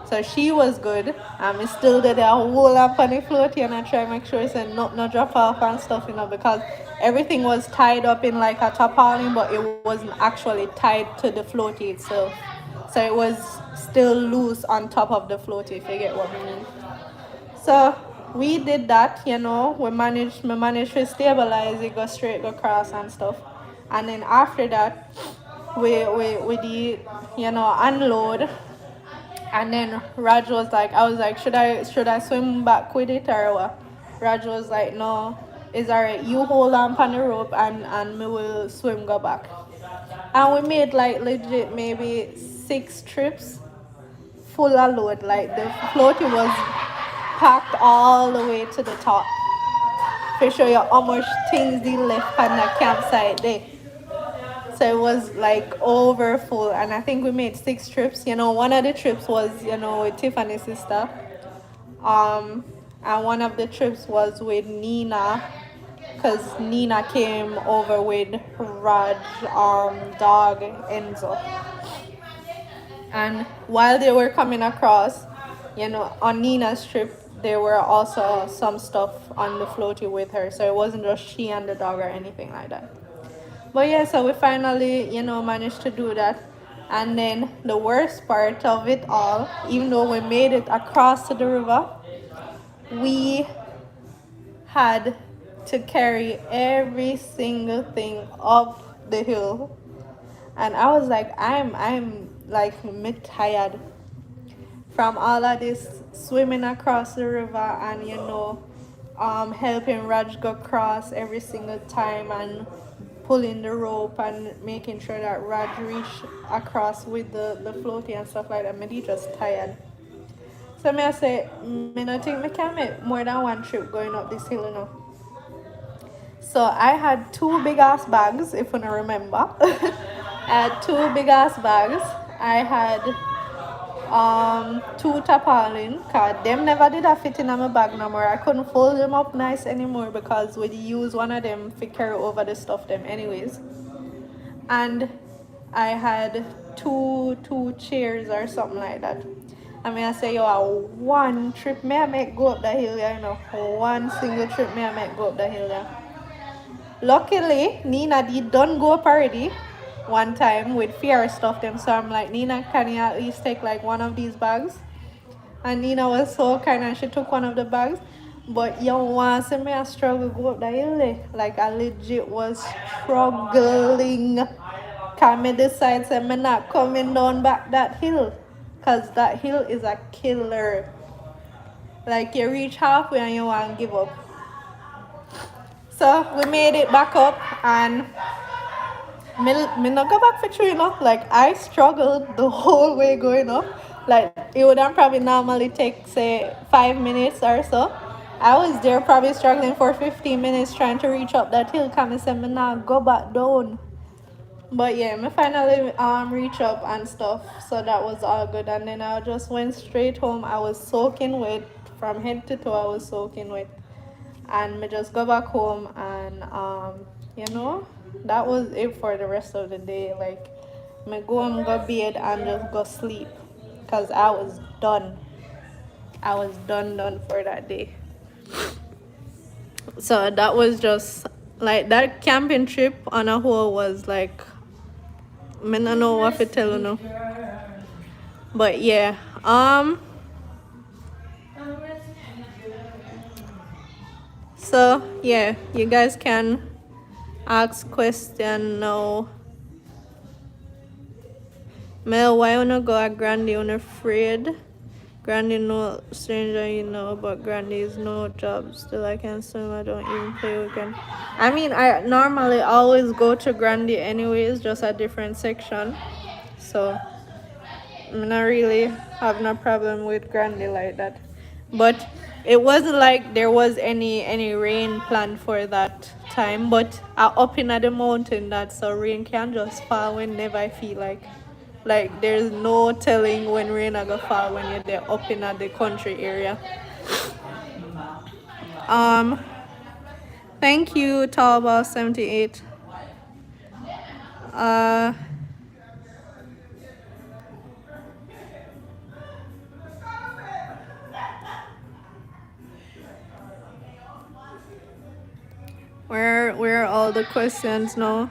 So she was good. I'm still there hold up on the floaty and I try to make sure it's not drop off and stuff, because everything was tied up in like a tarpaulin, but it wasn't actually tied to the floaty itself. So it was still loose on top of the floaty, if you get what I mean. So we did that, we managed to stabilize it, go straight, go across and stuff. And then after that, we did, unload. And then Raj was like, I was like, should I swim back with it or what? Raj was like, no, it's alright. You hold on the rope and me will swim go back. And we made like legit maybe 6 trips full of load. Like the floaty was packed all the way to the top. To show you how much things they left on the campsite there. So it was like over full, and I think we made 6 trips. One of the trips was, with Tiffany's sister. And one of the trips was with Nina, because Nina came over with Raj, dog Enzo. And while they were coming across, on Nina's trip, there were also some stuff on the floaty with her. So it wasn't just she and the dog or anything like that. But yeah, so we finally, managed to do that. And then the worst part of it all, even though we made it across to the river, we had to carry every single thing up the hill. And I was like, I'm like me tired from all of this swimming across the river and helping Raj go across every single time and pulling the rope and making sure that Raj reach across with the floaty and stuff like that. Me just tired. So I say, I don't think I can make more than one trip going up this hill, So I had 2 big ass bags, if you don't remember. I had 2 big ass bags. I had 2 tarpaulin, cause them never did a fit in my bag no more. I couldn't fold them up nice anymore because we use one of them to carry over the stuff them anyways. And I had two chairs or something like that. I say, one trip may I make go up the hill, one single trip may I make go up the hill there. Luckily, Nina did done go up already one time with fear stuff them. So I'm like, Nina, can you at least take like one of these bags? And Nina was so kind and she took one of the bags. But you want to see me I struggle go up the hill. Like I legit was struggling. Can me decide say me not coming down back that hill. Cause that hill is a killer. Like you reach halfway and you want to give up. So we made it back up and me not go back for 3, Like I struggled the whole way going up. Like it would probably normally take say 5 minutes or so. I was there probably struggling for 15 minutes trying to reach up that hill. Come and say me not go back down. But yeah, me finally reach up and stuff. So that was all good. And then I just went straight home. I was soaking wet from head to toe. I was soaking wet. And me just go back home and that was it for the rest of the day. Like me go and go bed and just go sleep because I was done. I was done for that day. So that was just like that camping trip on a whole was like, I don't know what to tell you now. But yeah, so yeah, you guys can ask question now. Mel, why you not go at Grandy unafraid? Grandy no stranger you know, but Grandy is no job. Still I can swim, I don't even play weekend. I mean, I normally always go to Grandy anyways, just a different section. So I'm not really have no problem with Grandy like that. But it wasn't like there was any rain planned for that time. But I up in at the mountain that so rain can just fall whenever I feel like. Like there's no telling when rain are gonna fall when you're there up in at the country area. Thank you, Talbot 78. Where are all the questions now?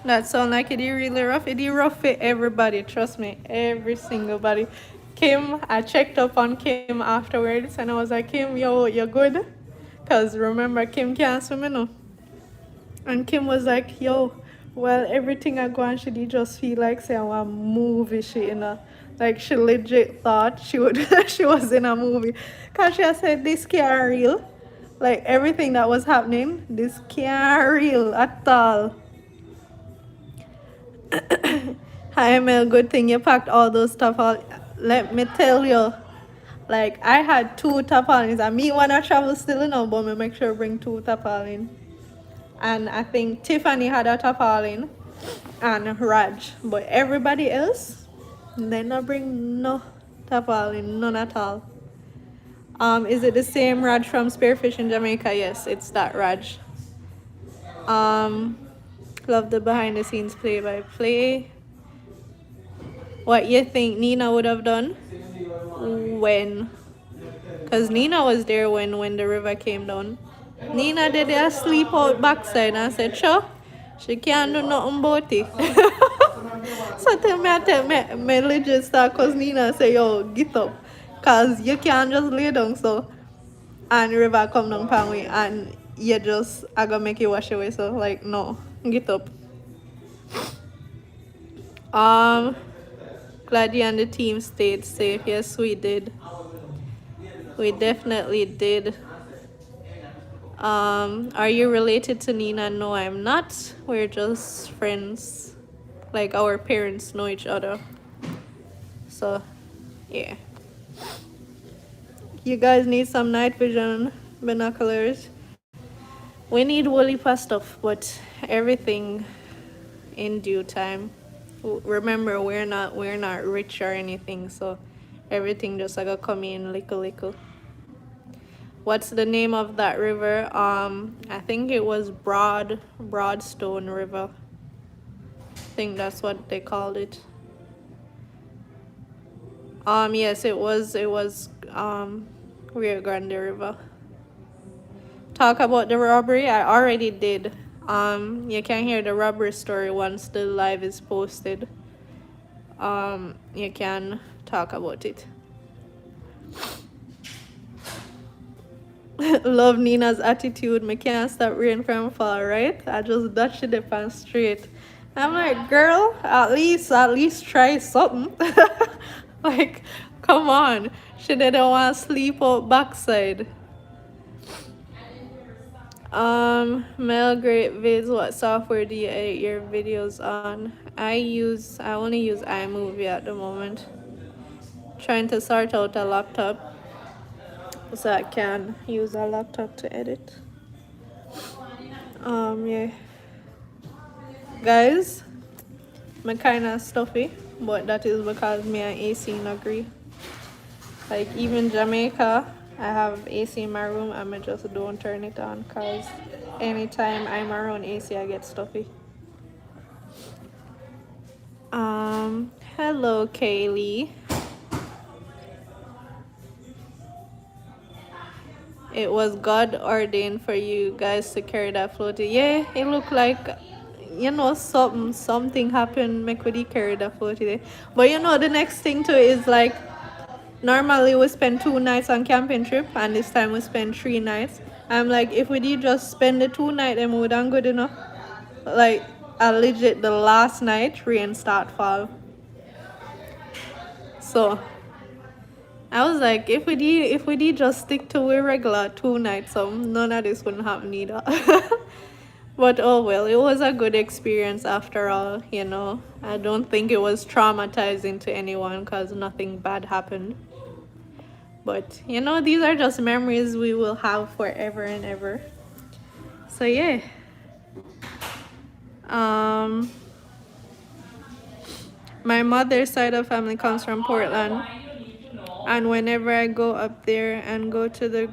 That sound like it is really rough. It is rough for everybody, trust me. Every single body. Kim, I checked up on Kim afterwards and I was like, Kim, yo, you're good? Because remember, Kim can't swim, you know. And Kim was like, yo, well, everything I go on, she did just feel like say I want movie shit, you know. Like she legit thought she would she was in a movie. Cause she had said this can't real. Like everything that was happening, this can't real at all. Hi Mel, good thing you packed all those stuff out. Let me tell you, like I had 2 tarpaulins. I me wanna travel still, you know, but me make sure bring 2 tarpaulins. And I think Tiffany had a tarpaulin and Raj, but everybody else, they not bring no tarpaulin, none at all. Is it the same Raj from Spearfish in Jamaica? Yes, it's that Raj. Love the behind the scenes play by play. What you think Nina would have done? When? Because Nina was there when the river came down. Nina did a sleep out backside and I said, sure, she can't do nothing about it. So tell me legit start cause Nina say, yo, get up. Cause you can't just lay down so and river come down pan way and you just I gonna make you wash away. So like no, get up. Glad you and the team stayed safe. Yes, we did. We definitely did. Are you related to Nina? No, I'm not. We're just friends. Like our parents know each other. So, yeah. You guys need some night vision binoculars. We need woolly stuff, but everything in due time. Remember, we're not rich or anything, so everything just like come in little. What's the name of that river? I think it was Broadstone River. I think that's what they called it. Yes, it was Rio Grande River. Talk about the robbery. I already did. You can hear the robbery story once the live is posted. You can talk about it. Love Nina's attitude. Me can't stop rain from fall, right? I just dodged it up and straight. I'm like, girl, at least try something. Like, come on. She didn't want to sleep out backside. Mel, great vids. What software do you edit your videos on? I only use iMovie at the moment. Trying to sort out a laptop so I can use a laptop to edit. Yeah. Guys, I'm kinda stuffy, but that is because me and AC not agree. Like even Jamaica, I have AC in my room and I just don't turn it on because anytime I'm around AC I get stuffy. Hello Kaylee. it was God ordained for you guys to carry that floaty. Yeah, it looked like, something happened, make we carry that floaty there. But the next thing too is like, normally we spend 2 nights on camping trip, and this time we spend 3 nights. I'm like, if we did just spend the 2 night, then we would done good enough. Like, I legit the last night rain start fall. So I was like, if we did just stick to a regular 2 nights, so none of this wouldn't happen either. But oh well, it was a good experience after all. I don't think it was traumatizing to anyone because nothing bad happened. But these are just memories we will have forever and ever. So yeah. My mother's side of family comes from Portland, and whenever I go up there and go to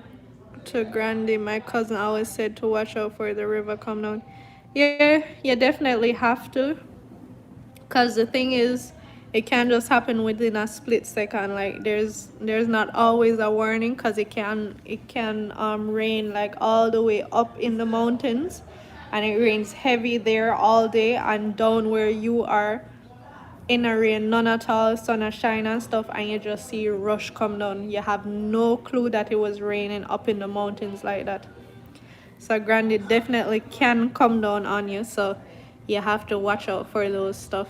Grandy, my cousin always said to watch out for the river come down. Yeah, you definitely have to, because the thing is, it can just happen within a split second. Like, there's not always a warning, because it can rain like all the way up in the mountains, and it rains heavy there all day, and down where you are in a rain, none at all, sun a shine and stuff, and you just see rush come down. You have no clue that it was raining up in the mountains like that. So Grandy definitely can come down on you, so you have to watch out for those stuff.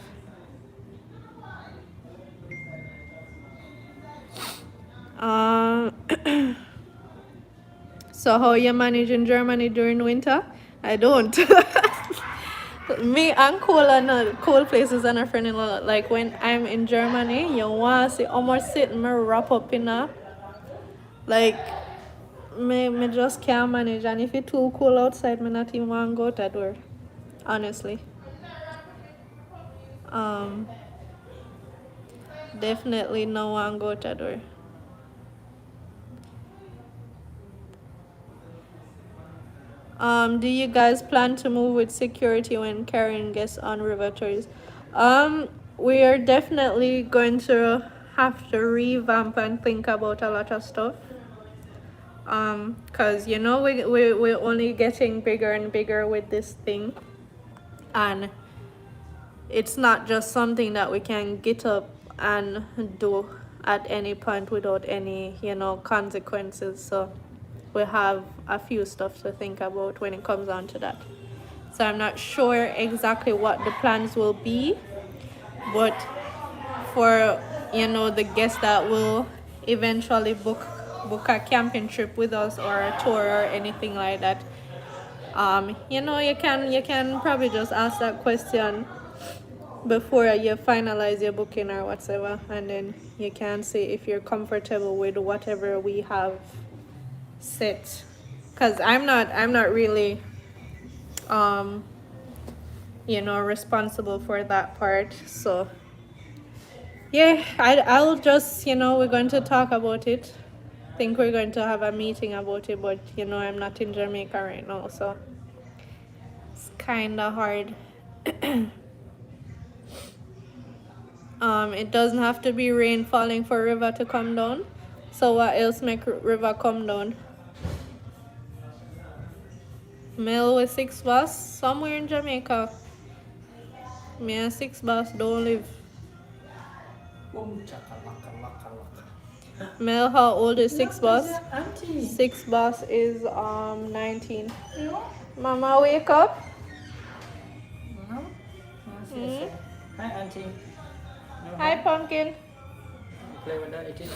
So how you manage in Germany during winter? I don't. Me and cold places and a friend in law. Like, when I'm in Germany, you want to see almost sit me wrap up in a, like, me just can't manage. And if it's too cold outside, me not even want to go out that door, honestly. Definitely no one go out that door. Do you guys plan to move with security when carrying guests on river tours? We are definitely going to have to revamp and think about a lot of stuff. Cause we're only getting bigger and bigger with this thing, and it's not just something that we can get up and do at any point without any consequences. So we have a few stuff to think about when it comes down to that. So I'm not sure exactly what the plans will be, but for the guests that will eventually book a camping trip with us, or a tour or anything like that, you can probably just ask that question before you finalize your booking or whatever, and then you can see if you're comfortable with whatever we have set. Because I'm not really responsible for that part. So yeah, I'll just we're going to talk about it. I think we're going to have a meeting about it, but I'm not in Jamaica right now, so it's kind of hard. It doesn't have to be rain falling for river to come down. So what else make river come down? Male with 6 bus somewhere in Jamaica. Me and 6 bus don't live. Mel, how old is 6 bus? 6 bus is 19. Mama, wake up. Hi, Auntie. No, Hi, Pumpkin. Play with Daddy too.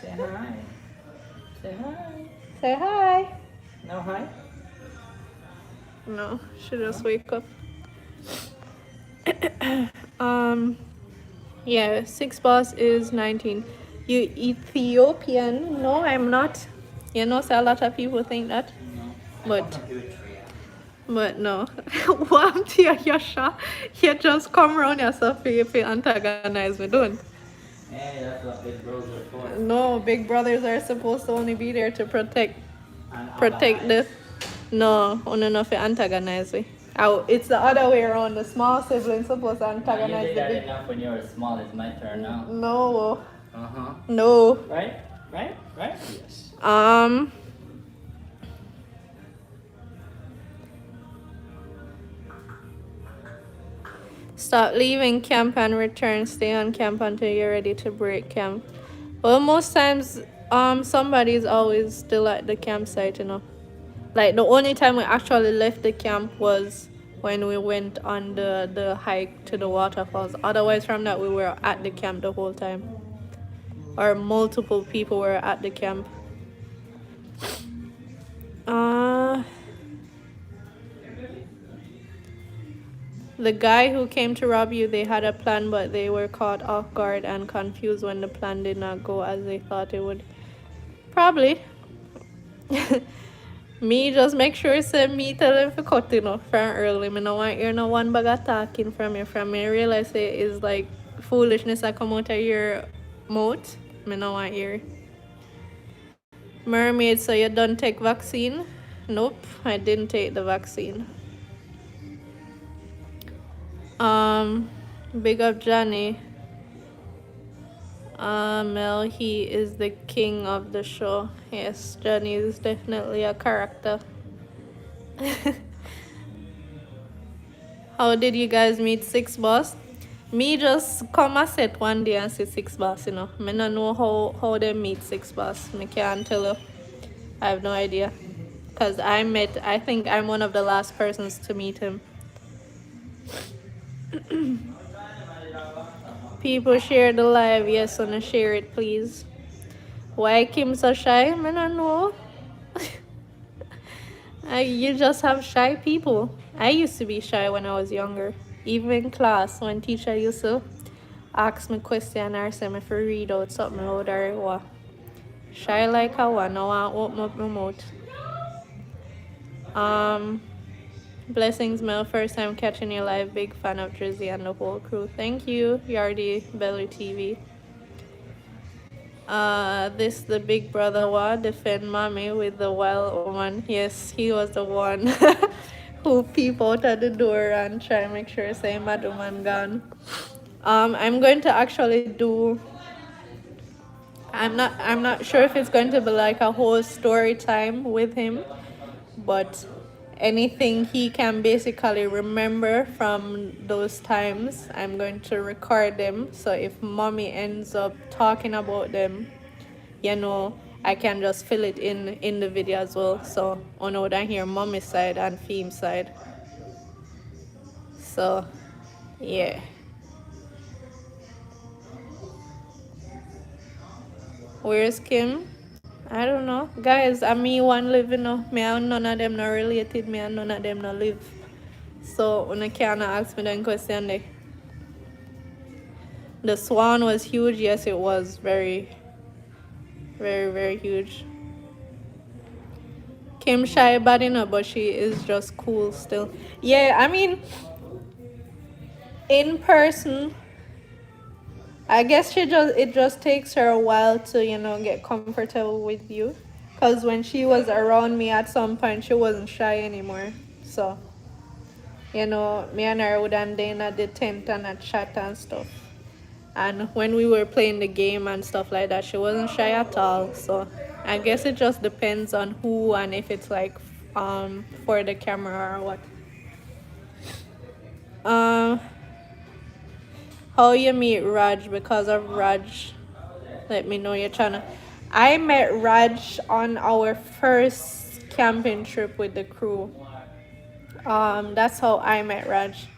Say hi. Say hi. Say hi. No hi? No, she just wake up. Yeah, 6 bus is 19. You Ethiopian? No, I'm not. So a lot of people think that. No. But no. What Yasha? You just come around yourself if you antagonize me, don't. Hey, that's what big bros are for. No, big brothers are supposed to only be there to protect And the. No, only not to antagonize me. It's the other way around. The small siblings supposed to you antagonize did the that big. enough when you were small. It's my turn now. No. Uh-huh. No. Right? Right? Yes. Stop leaving camp and return. Stay on camp until you're ready to break camp. Well, most times, somebody's always still at the campsite, you know. Like, the only time we actually left the camp was when we went on the hike to the waterfalls. Otherwise, from that, we were at the camp the whole time. Or multiple people were at the camp. The guy who came to rob you, they had a plan, but they were caught off guard and confused when the plan did not go as they thought it would. Probably. Me just make sure say me tell them for cut, you know, from early. Me no want hear no one bag of talking from you. From me realize it is like foolishness that come out of your mouth. Me no want hear. Mermaid, so you don't take vaccine? Nope, I didn't take the vaccine. Big up Johnny. Mel, he is the king of the show. Yes, Johnny is definitely a character. How did you guys meet Six Boss? Me just come a set one day and see Six Boss, you know. Me no know how they meet Six Boss. Me can't tell you. I have no idea. Because I think I'm one of the last persons to meet him. People share the live. Yes, wanna share it, please. Why Kim so shy? I don't know. You just have shy people. I used to be shy when I was younger. Even in class, when teacher used to ask me question or say me for read out something out or what. Shy like a one. I want to open up my mouth. Blessings, Mel. First time catching you live. Big fan of Drizzy and the whole crew. Thank you, Yardi Belly TV. This the big brother wa defend mommy with the wild woman. Yes, he was the one who peep out at the door and try to make sure say madam I'm gone. I'm going to actually do. I'm not sure if it's going to be like a whole story time with him, but anything he can basically remember from those times, I'm going to record them. So if mommy ends up talking about them, you know, I can just fill it in the video as well. So I know that hear mommy's side and Fime's side. So yeah. Where's Kim? I don't know. Guys, I me one live, you know. Me and none of them not related, me and none of them not live. So when I can't ask me that question there. The swan was huge, yes it was very, very, very huge. Kim shy bad enough, but she is just cool still. Yeah, I mean in person I guess it just takes her a while to, you know, get comfortable with you. Cause when she was around me at some point she wasn't shy anymore. So, you know, me and her would end at the tent and a chat and stuff. And when we were playing the game and stuff like that, she wasn't shy at all. So I guess it just depends on who and if it's like for the camera or what. How you meet Raj? Because of Raj, let me know your channel. I met Raj on our first camping trip with the crew. That's how I met Raj.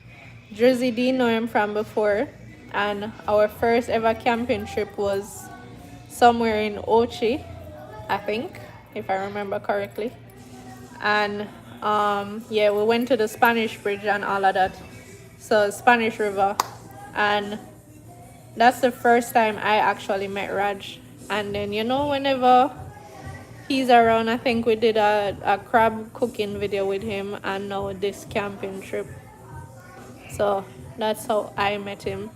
Drizzy D know him from before, and our first ever camping trip was somewhere in Ochi, I think, if I remember correctly. And yeah, we went to the Spanish Bridge and all of that. So Spanish River, and that's the first time I actually met Raj. And then, you know, whenever he's around, I think we did a crab cooking video with him, and now this camping trip. So that's how I met him.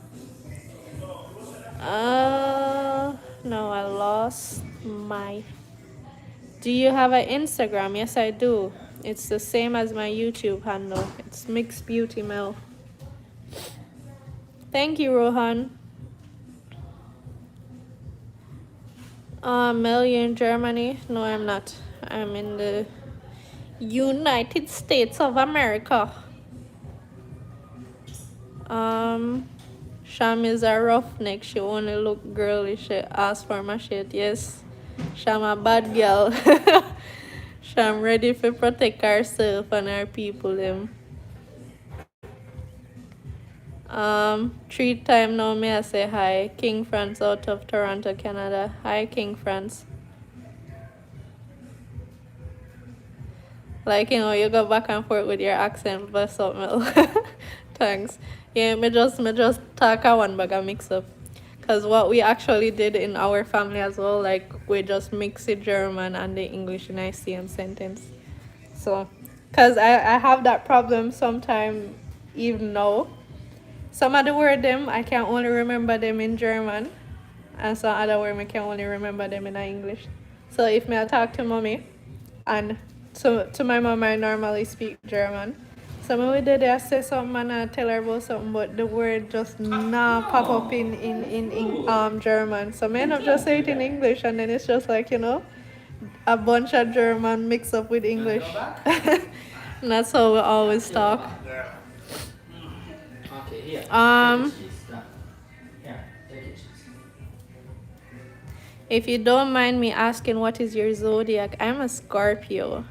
No, I lost my. Do you have an Instagram? Yes, I do. It's the same as my YouTube handle. It's Mixed Beauty Mel. Thank you, Rohan. Mel, you in Germany? No, I'm not. I'm in the United States of America. Sham is a roughneck. She only look girly. She ask for my shit. Yes. Sham a bad girl. Sham ready to protect herself and her people them. 3 times now may I say hi. King France out of Toronto, Canada. Hi King France. Like, you know, you go back and forth with your accent, bless up, Mel. Thanks. Yeah, me just talk a one bag and mix up. Because what we actually did in our family as well, like, we just mix the German and the English in the same sentence. So, because I have that problem sometime even now. Some of the word them, I can only remember them in German. And some other word, I can only remember them in English. So, if me I talk to mommy, and to my mom, I normally speak German. So when we did I say something and I tell her about something, but the word just not pop up in German. So I end up just say it in English, and then it's just like, you know, a bunch of German mixed up with English. And that's how we always talk. Okay, here. Um, Take the cheese, done. Here, take the cheese. If you don't mind me asking, what is your zodiac? I'm a Scorpio.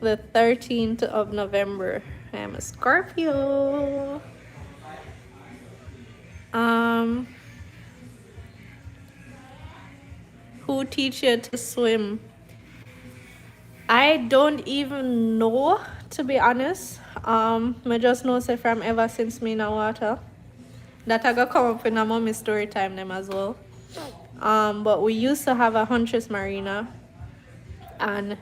The 13th of November. I am a Scorpio. Who teach you to swim? I don't even know, to be honest. I just know say from ever since me in the water. That I got come up in a mommy story time them as well. But we used to have a Huntress Marina, and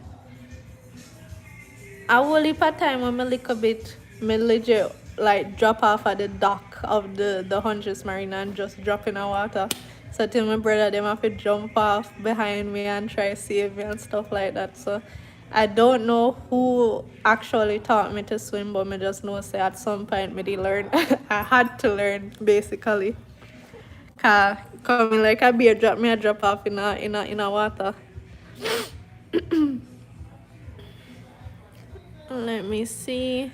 a whole heap of time when me little bit, me legit like drop off at the dock of the Huntress Marina and just drop in the water. So till my brother them have to jump off behind me and try to save me and stuff like that. So I don't know who actually taught me to swim, but me just know say at some point me did learn. I had to learn basically. Cause coming like a beer drop me a drop off in a water. Let me see.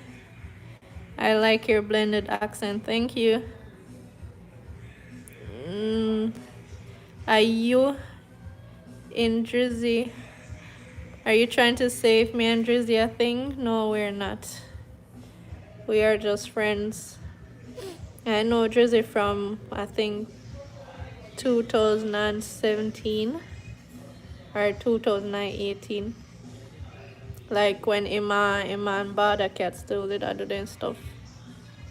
I like your blended accent. Thank you. Are you in Jersey? Are you trying to say if me and Jersey a thing? No, we're not. We are just friends. I know Jersey from, I think, 2017 or 2018. Like when Iman Bada Cat still did other than stuff.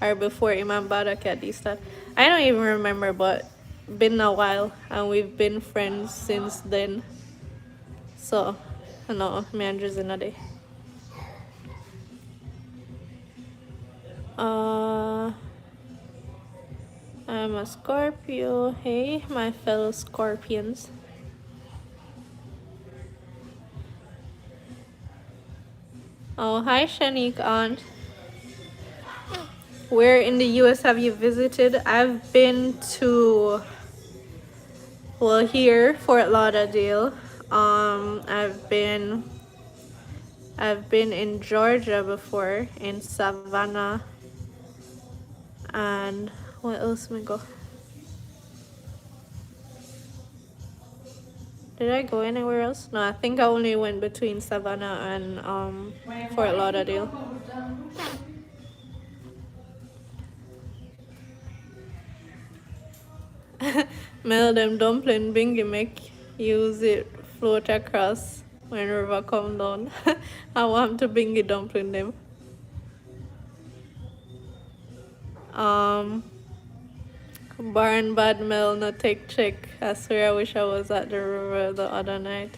Or before Iman Bada Cat did stuff. I don't even remember, but been a while and we've been friends since then. So, no, me and Jersey no day. I'm a Scorpio. Hey, my fellow Scorpions. Oh, hi, Shanique aunt. Where in the US have you visited? I've been to, well, here, Fort Lauderdale. I've been in Georgia before, in Savannah. And what else may go? Did I go anywhere else? No, I think I only went between Savannah and Fort Lauderdale. Mel them dumpling bingy make use it float across when river come down. I want to bingy dumpling them. Barn bad Mel no take check. I swear I wish I was at the river the other night.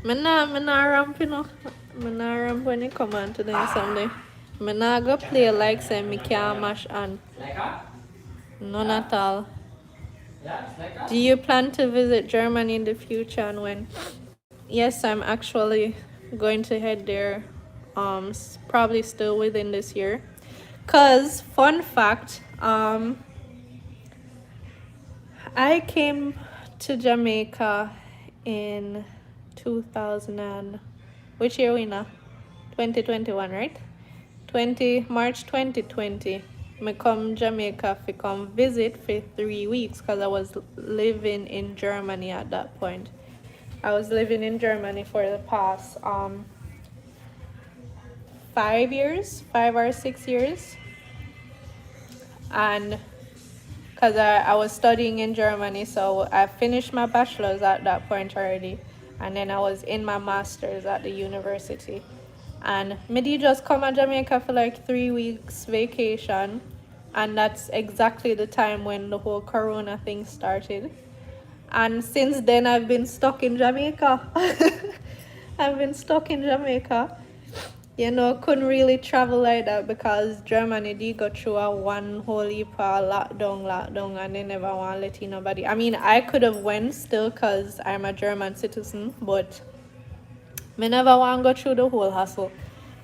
Me nah ramp, you know. Me nah ramp when you come on today Sunday. Me nah go play like say me can't mash on. Like that? None at all. Yeah, it's like that. Do you plan to visit Germany in the future and when? Yes, I'm actually going to head there. Probably still within this year. Cause fun fact, I came to Jamaica in 2000 which year we now? 2021, right? March 2020. Me come Jamaica to come visit for 3 weeks because I was living in Germany at that point. I was living in Germany for the past 5 or 6 years, and because I was studying in Germany, so I finished my bachelor's at that point already, and then I was in my master's at the university. And me did just come to Jamaica for like 3 weeks vacation, and that's exactly the time when the whole corona thing started. And since then I've been stuck in Jamaica. I've been stuck in Jamaica. You know, couldn't really travel like that because Germany did go through a one whole heap of lockdown, and they never want to let in nobody. I mean, I could have went still because I'm a German citizen, but me never want to go through the whole hassle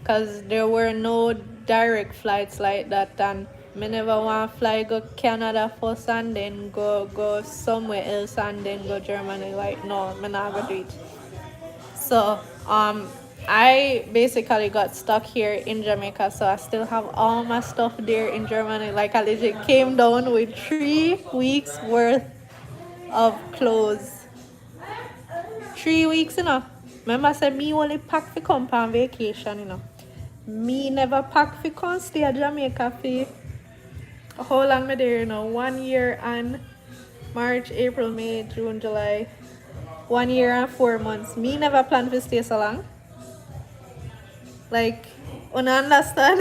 because there were no direct flights like that, and me never want to fly go Canada first and then go somewhere else and then go Germany. Like, no, me not gonna do it. So I basically got stuck here in Jamaica, so I still have all my stuff there in Germany. Like, I legit came down with 3 weeks worth of clothes. 3 weeks, you know. Remember I said me only pack for come on vacation, you know. Me never pack for come stay at Jamaica for how long me there, you know. 1 year and March, April, May, June, July. 1 year and 4 months. Me never planned to stay so long. Like, you understand?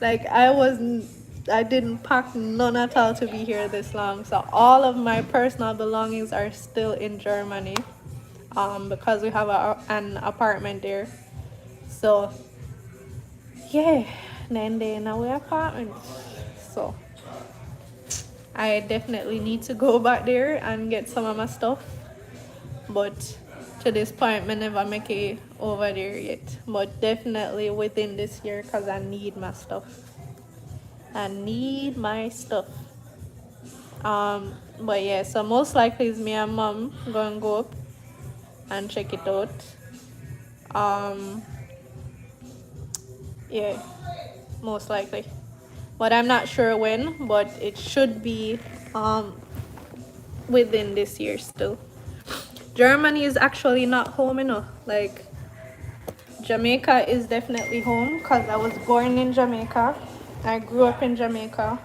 Like, I didn't pack none at all to be here this long. So all of my personal belongings are still in Germany, because we have an apartment there. So yeah, then they in our apartment. So I definitely need to go back there and get some of my stuff. But to this point, I never make it over there yet. But definitely within this year, because I need my stuff. I need my stuff. But yeah, so most likely is me and mom gonna go up and check it out. Yeah, most likely. But I'm not sure when, but it should be within this year still. Germany is actually not home enough. Like, Jamaica is definitely home because I was born in Jamaica. I grew up in Jamaica.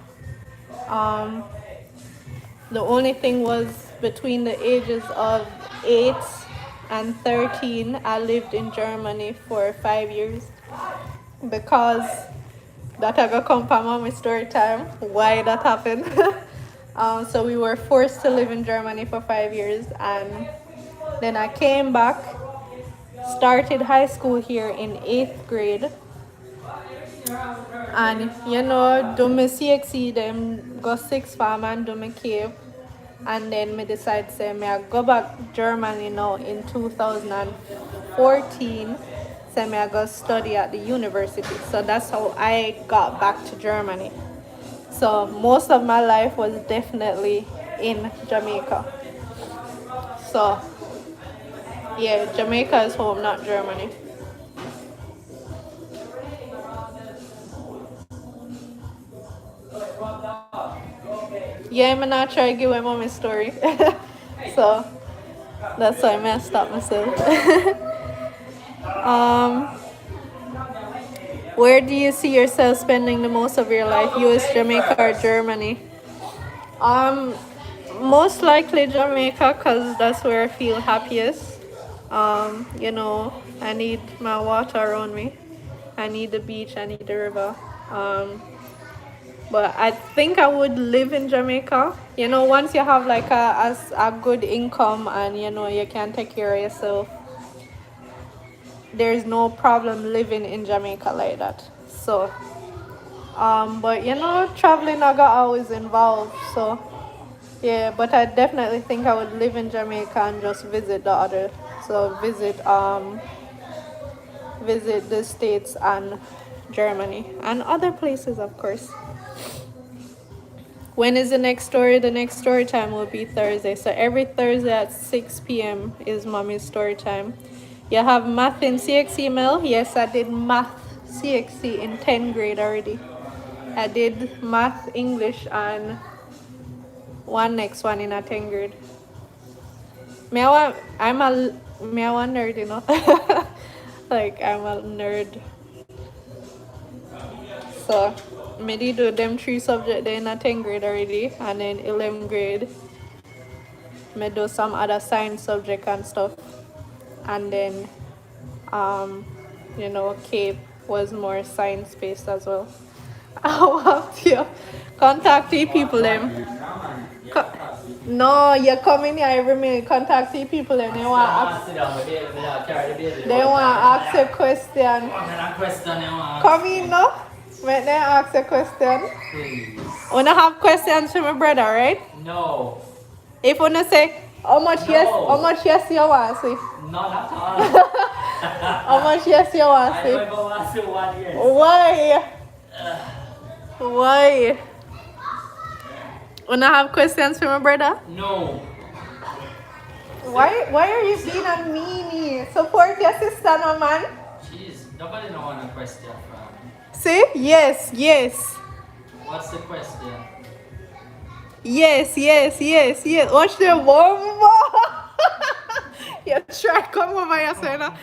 The only thing was between the ages of 8 and 13, I lived in Germany for 5 years because that I got come from my story time, why that happened. So we were forced to live in Germany for 5 years, and then I came back, started high school here in 8th grade. And you know, do my CXC, them go sixth form and do my cave. And then me decide say me I go back Germany now in 2014. Say me I go study at the university. So that's how I got back to Germany. So most of my life was definitely in Jamaica. So yeah, Jamaica is home, not Germany. Yeah, I'm not try to give my mom a story. So that's why I stop myself. Where do you see yourself spending the most of your life? US, Jamaica, or Germany? Most likely Jamaica, because that's where I feel happiest. You know, I need my water around me. I need the beach, I need the river. But I think I would live in Jamaica. You know, once you have like a good income and you know you can take care of yourself, there's no problem living in Jamaica like that. So but you know, traveling I got always involved. So yeah, but I definitely think I would live in Jamaica and just visit visit the States and Germany and other places, of course. When is the next story? The next story time will be Thursday. So every Thursday at 6 p.m. is mommy's story time. You have math in CXC, Mel? Yes, I did math CXC in 10th grade already. I did math, English, and next one in a 10th grade. I'm a nerd, you know. Like, I'm a nerd. So, me did do them 3 subjects in a 10th grade already, and then 11th grade, me do some other science subject and stuff. And then, you know, Cape was more science based as well. I want to contact the people them. No, you come in here every minute, contact the people them. They want to ask a question. Come in, no? Make them ask a question. Please. Wanna have questions for my brother, right? No. If wanna say how much yes you want to see? Not at all. How much yes you want to I see? don't go last 1 year. Why? Why? Wanna have questions for my brother? No. Why are you being a meanie? Support your sister, no man. Jeez, nobody know want a question from. See? Yes. What's the question? Yes. Watch the bomb. You try come over here, say no.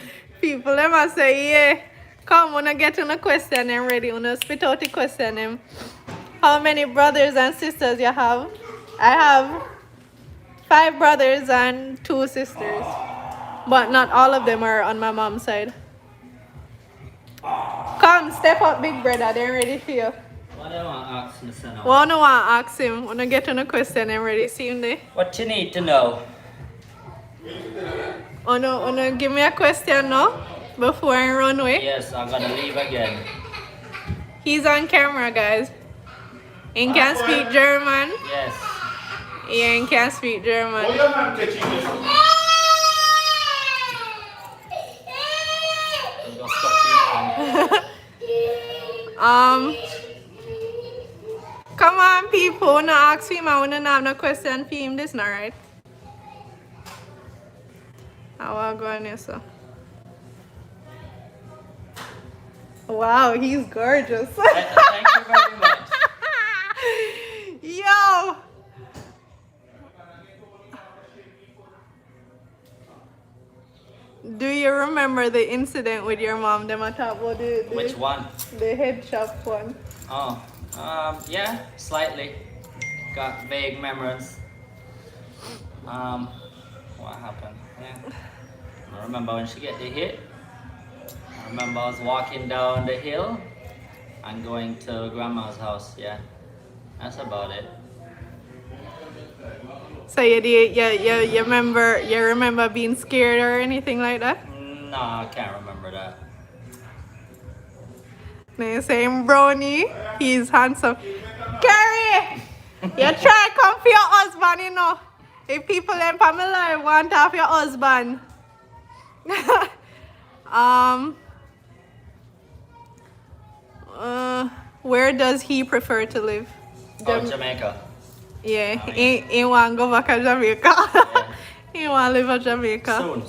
People them a say yeah. Come, wanna get on a question and ready. Wanna spit out the question them. How many brothers and sisters you have? I have 5 brothers and 2 sisters. But not all of them are on my mom's side. Come, step up, big brother. They're ready for you. What do I want to ask Mr. Now? Wanna ask him. Wanna get on a question and ready. See him there. What you need to know? Wanna give me a question now before I run away. Yes, I'm gonna leave again. He's on camera, guys. He can speak German. Yes. Yeah, he can speak German. Oh, your man catching this. I'm gonna stop you. Come on, people. Wanna ask him? I wanna have no question for him. This not right. I wanna go on here, so. Wow, he's gorgeous. Thank you very much. Yo. Do you remember the incident with your mom? Them I talk about Which one? the head shop one. Oh, yeah, slightly. Got vague memories. What happened? Yeah. I remember when she get the hit. I remember I was walking down the hill and going to grandma's house. Yeah, that's about it. So you remember being scared or anything like that? No, I can't remember that. They saying brownie, he's handsome. Carrie, you try come for your husband, you know. If people in Pamela want to have your husband. Where does he prefer to live? Oh, Jamaica. Yeah, Oh, yeah. he want to go back to Jamaica. Yeah. He want to live in Jamaica.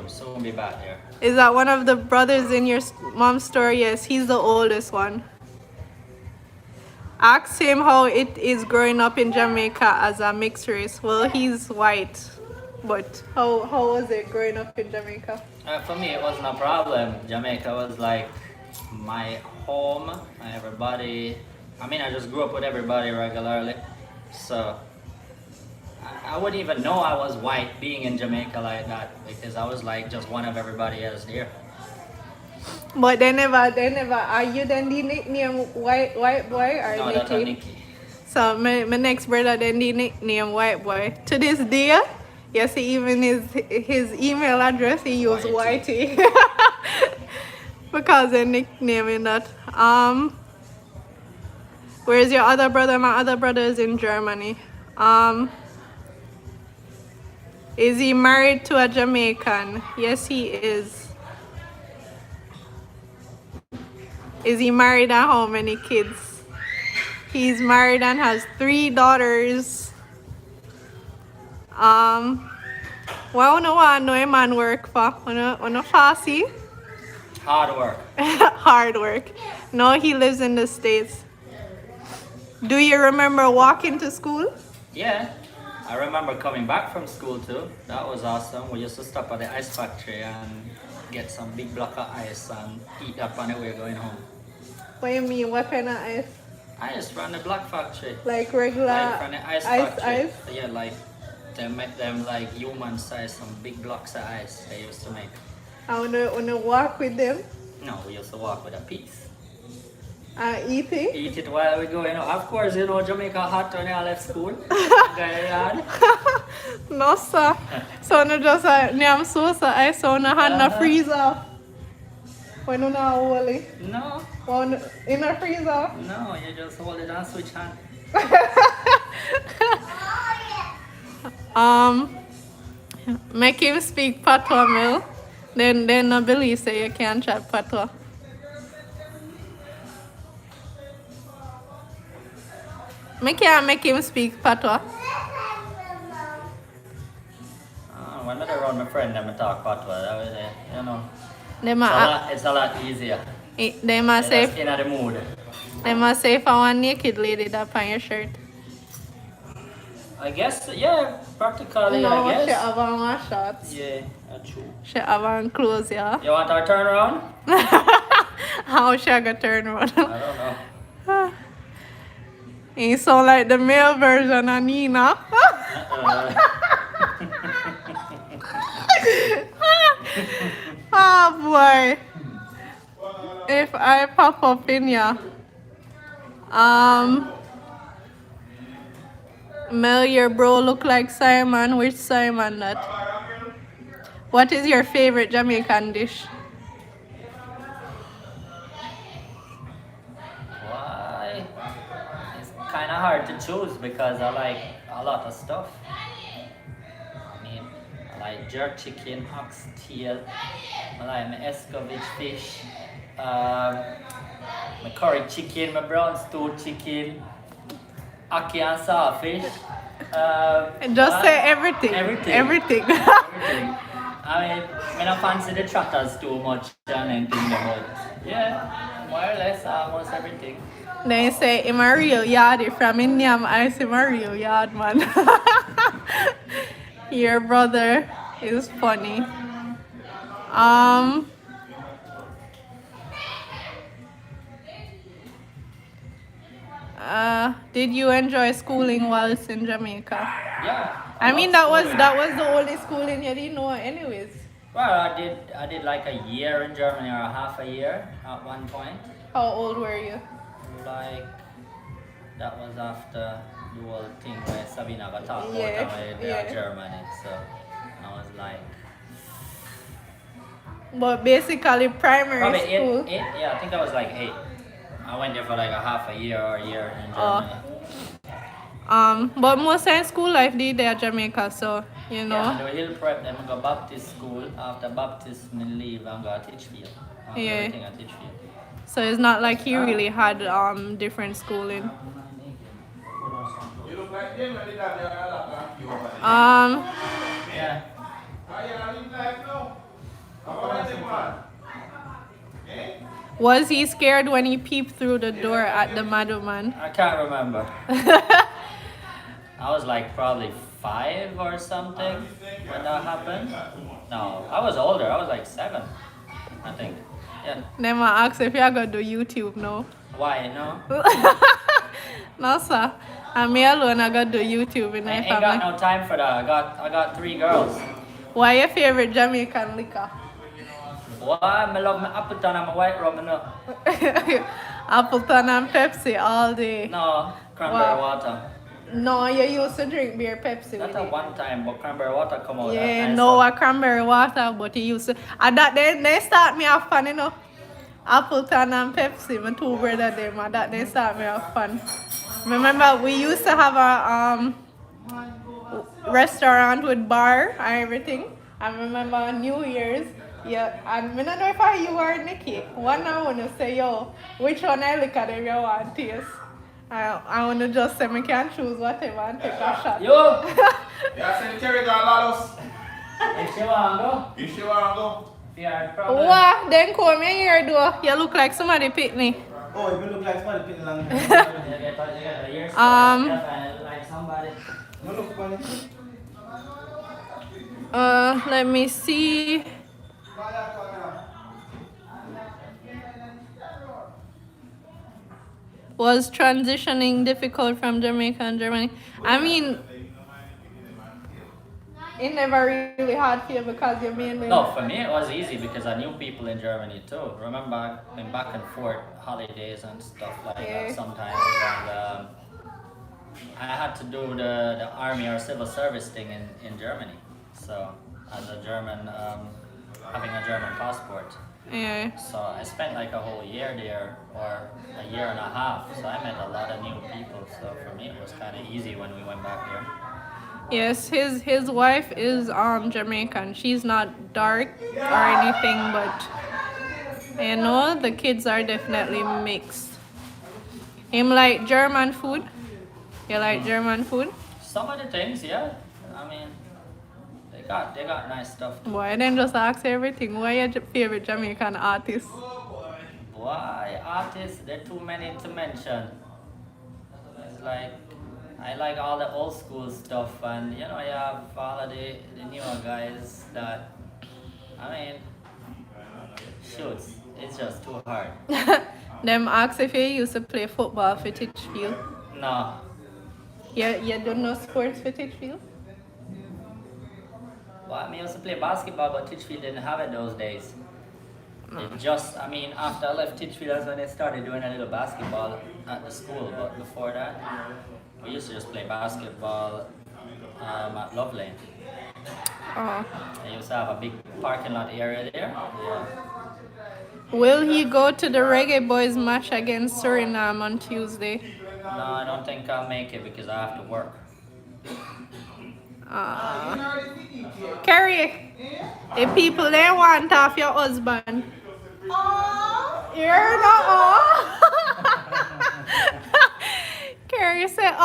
Soon be back there. Is that one of the brothers in your mom's story? Yes, he's the oldest one. Ask him how it is growing up in Jamaica as a mixed race. Well, he's white, but how was it growing up in Jamaica? For me, it wasn't a problem. Jamaica was like my home. Everybody, I just grew up with everybody regularly. So I wouldn't even know I was white being in Jamaica like that because I was like just one of everybody else there. But they never. Are you then the nickname white boy or No, that's not Nikki. So my next brother then the nickname white boy. To this day, you see even his email address he used Whitey. Because they nickname him that. Where's your other brother? My other brother is in Germany. Is he married to a Jamaican? Yes, he is. Is he married and how many kids? He's married and has 3 daughters. What you want know a man work for? On a fussy? Hard work. Hard work. No, he lives in the States. Do you remember walking to school? Yeah. I remember coming back from school too. That was awesome. We used to stop at the ice factory and get some big block of ice and eat that on the way going home. What do you mean? What kind of ice? Ice from the block factory. Like regular Like from the ice factory. ice? Yeah, like they make them like human size, some big blocks of ice they used to make. I wanna walk with them No, we used to walk with a piece. and eat it. Eat it while we go, Of course, Jamaica hot when I left school. Go yard. No sir. So no just nyam sauce ice so no hand na freezer. When you not hold it. No, One in a freezer. no, you just hold it and switch hand. Make him speak patois, Mel. Then no believe say you can't chat patois. Me can't make him speak patois. When I run my friend, them talk patois. That was it, They must It's a lot easier. they must Just say in the mood. they must say if I want naked lady that on your shirt. I guess, yeah, practically, No, I she guess. have on my shorts. Yeah, that's true. She have on clothes, yeah. You want our turnaround? How she gonna turn around? I don't know. He sound like the male version of Nina. Oh boy. If I pop up in ya. Mel, your bro look like Simon. Which Simon that? What is your favorite Jamaican dish? Why? It's kind of hard to choose because I like a lot of stuff. I mean, I like jerk chicken, oxtail, I like my escovitch fish, my curry chicken, my brown stew chicken, ackee and sawfish. Just say everything. Everything. Everything. Everything. I mean, I don't fancy the trotters too much and anything, but yeah, more or less almost everything. They say I'm a real yardie from India. I say I'm a real yard man. Your brother is funny. Did you enjoy schooling whilst in Jamaica? Yeah. I mean that love was schooling. the only schooling you didn't know anyways. Well, I did like a year in Germany or half a year at one point. How old were you? Like that was after the whole thing where Sabina got talked about Yeah, and where they yeah. are Germany. So I was like But basically primary probably school. eight. Yeah, I think I was like 8. I went there for like a half a year or a year in Germany. But most of school life did there at Jamaica, so you know. Yeah, and the hill prep, then I go Baptist school. After Baptist, I leave and go to Teachfield. Yeah. Everything at Teachfield. So it's not like he really had different schooling. You look like them when they got their laptop. Yeah. How you live life now? How about them one? Eh? Was he scared when he peeped through the door at the Madoman? I can't remember. I was like probably 5 or something when that happened. No, I was older. I was like 7, I think. Yeah. Then I asked if you're gonna do YouTube now. Why? No. No sir. And me alone I gotta do YouTube in I my ain't got family. no time for that. I got 3 girls. Why your favorite Jamaican liquor? Why? I love my Appleton and my white rum. No. Appleton and Pepsi all day. No, cranberry Wow. water. No, you used to drink beer Pepsi That's with a it. one time, but cranberry water come out. Yeah, nice no, one. a cranberry water, but he used to. And that they start me off fun, you know. Appleton and Pepsi, my 2 brothers them, and that they start me off fun. Remember, we used to have a restaurant with bar and everything. I remember New Year's, yeah, and I don't know if I you or Nikki. One now when you say, yo, which one I look at if you want taste? I want to just say I can choose whatever and take a shot. Yo! Yeah, send Terry down, Lalos. If you want to go, You sure want to go? yeah, problem. What? Then come here, do you look like somebody pick me. Oh, you look like somebody picking along. You get a year like somebody. You look funny. Let me see. Was transitioning difficult from Jamaica and Germany? I mean, it never really hard for you because you're mainly. No, for me it was easy because I knew people in Germany too. Remember, I've been back and forth holidays and stuff like Yeah. that sometimes, and I had to do the army or civil service thing in Germany. So, as a German, having a German passport. Yeah. So I spent like a whole year there, or a year and a half. So I met a lot of new people. So for me, it was kind of easy when we went back there. Yes, his wife is Jamaican. She's not dark or anything, but you know the kids are definitely mixed. Him like German food. You like German food? Some of the things, yeah. I mean, they got nice stuff. Boy, I didn't just ask everything. Why your favorite Jamaican artist? Why artists? There are too many to mention. It's like I like all the old school stuff, and you know, you have all of the newer guys that. I mean, shoots. It's just too hard. Them ask if you used to play football for Titchfield. No, You don't know sports for Titchfield? well, I mean, I used to play basketball, but Titchfield didn't have it those days. It just, I mean, after I left Titchfield, that's when they started doing a little basketball at the school. But before that, we used to just play basketball at Lovedale. Oh. I used to have a big parking lot area there. Yeah. Will he go to the Reggae Boys match against Suriname on Tuesday? No, I don't think I'll make it because I have to work. Carrie, the people they want off your husband. You're not Carrie said,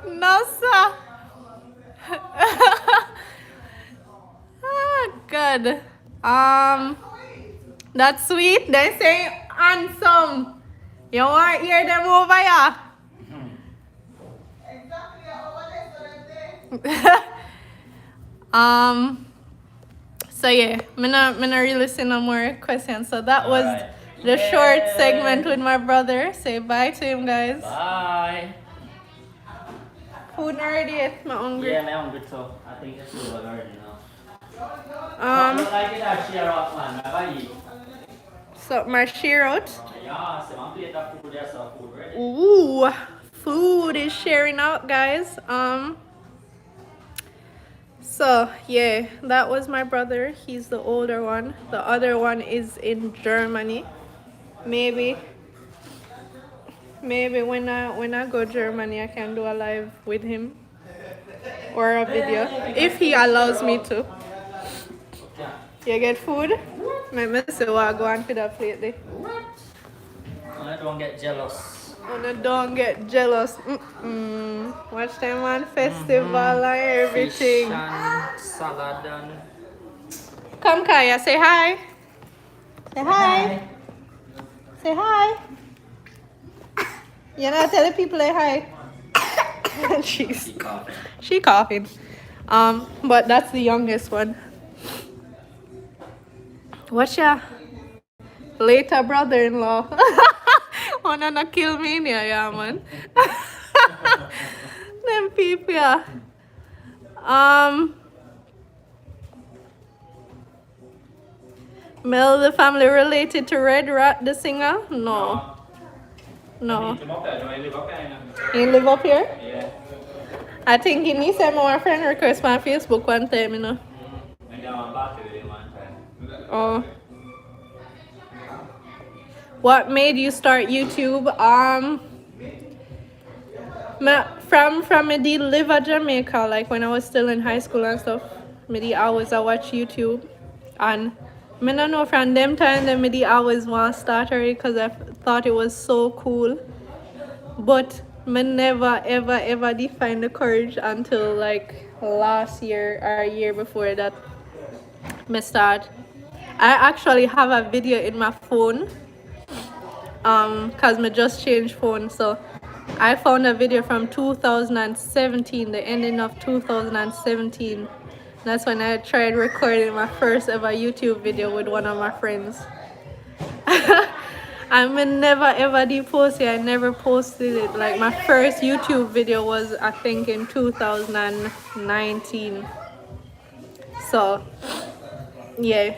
no, sir. Good. That's sweet. They say handsome. You want to hear them over here? So yeah, I'm not really see no more questions. So that was Alright. the short segment with my brother. Say bye to him, guys. Bye. Food already yet? I'm hungry. Yeah, I'm hungry too. I think it's food already now. Um, Like it that share out, man. Bye. so my share out. Yeah, so one plate of food there, so food ready. Ooh, food is sharing out, guys. So yeah, that was my brother. He's the older one. The other one is in Germany. Maybe when I go Germany, I can do a live with him or a video if he allows me to. You get food? Let me see what I go on for that plate there. I don't get jealous. And don't get jealous. Watch them on festival and everything. Fish and salad and... Come, Kaya, say hi. Say hi. Say hi. You know, tell the people say hi. She coughing. But that's the youngest one. What's your later brother-in-law? Wanna not kill me in here, yeah, man. Them people, yeah. Mel, the family related to Red Rat, the singer? No. No. You live up here? Yeah. I think he needs some more friend request on Facebook one time, you know. Oh. What made you start YouTube? From me did live at Jamaica, like when I was still in high school and stuff. Me did always I watch YouTube, and me don't know from them time that me did always want to start already because I thought it was so cool. but me never ever defined the courage until like last year or a year before that me start. I actually have a video in my phone cause me just changed phone, so I found a video from 2017, the ending of 2017. That's when I tried recording my first ever YouTube video with one of my friends. I never ever did post it. I never posted it. Like my first YouTube video was I think in 2019. So yeah.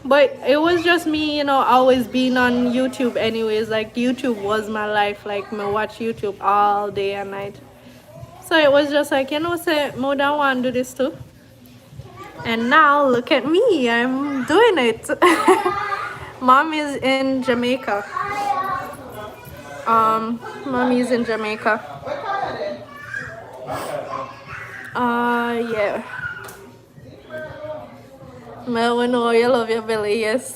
But it was just me, you know, always being on YouTube anyways. Like YouTube was my life. Like me watch YouTube all day and night. So it was just like, you know, say more than want to do this too. And now look at me, I'm doing it. Mom is in Jamaica. Mommy's in Jamaica. Yeah. Mel, we know you love your belly, yes.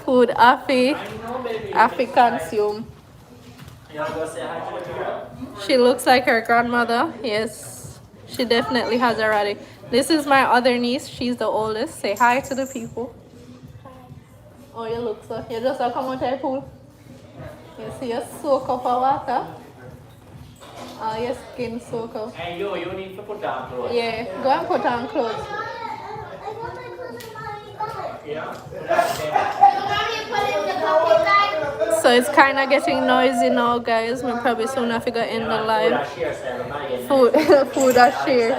Food Afi consume. She looks like her grandmother, yes. She definitely has a ratty. This is my other niece, she's the oldest. Say hi to the people. Oh, you look so. You just come out of the pool. You see you soak up a water. Your skin soak up. Hey, you need to put down clothes. Yeah, go and put on clothes. Yeah. So it's kind of getting noisy now, guys. We'll probably soon have to go end the live. Food are share.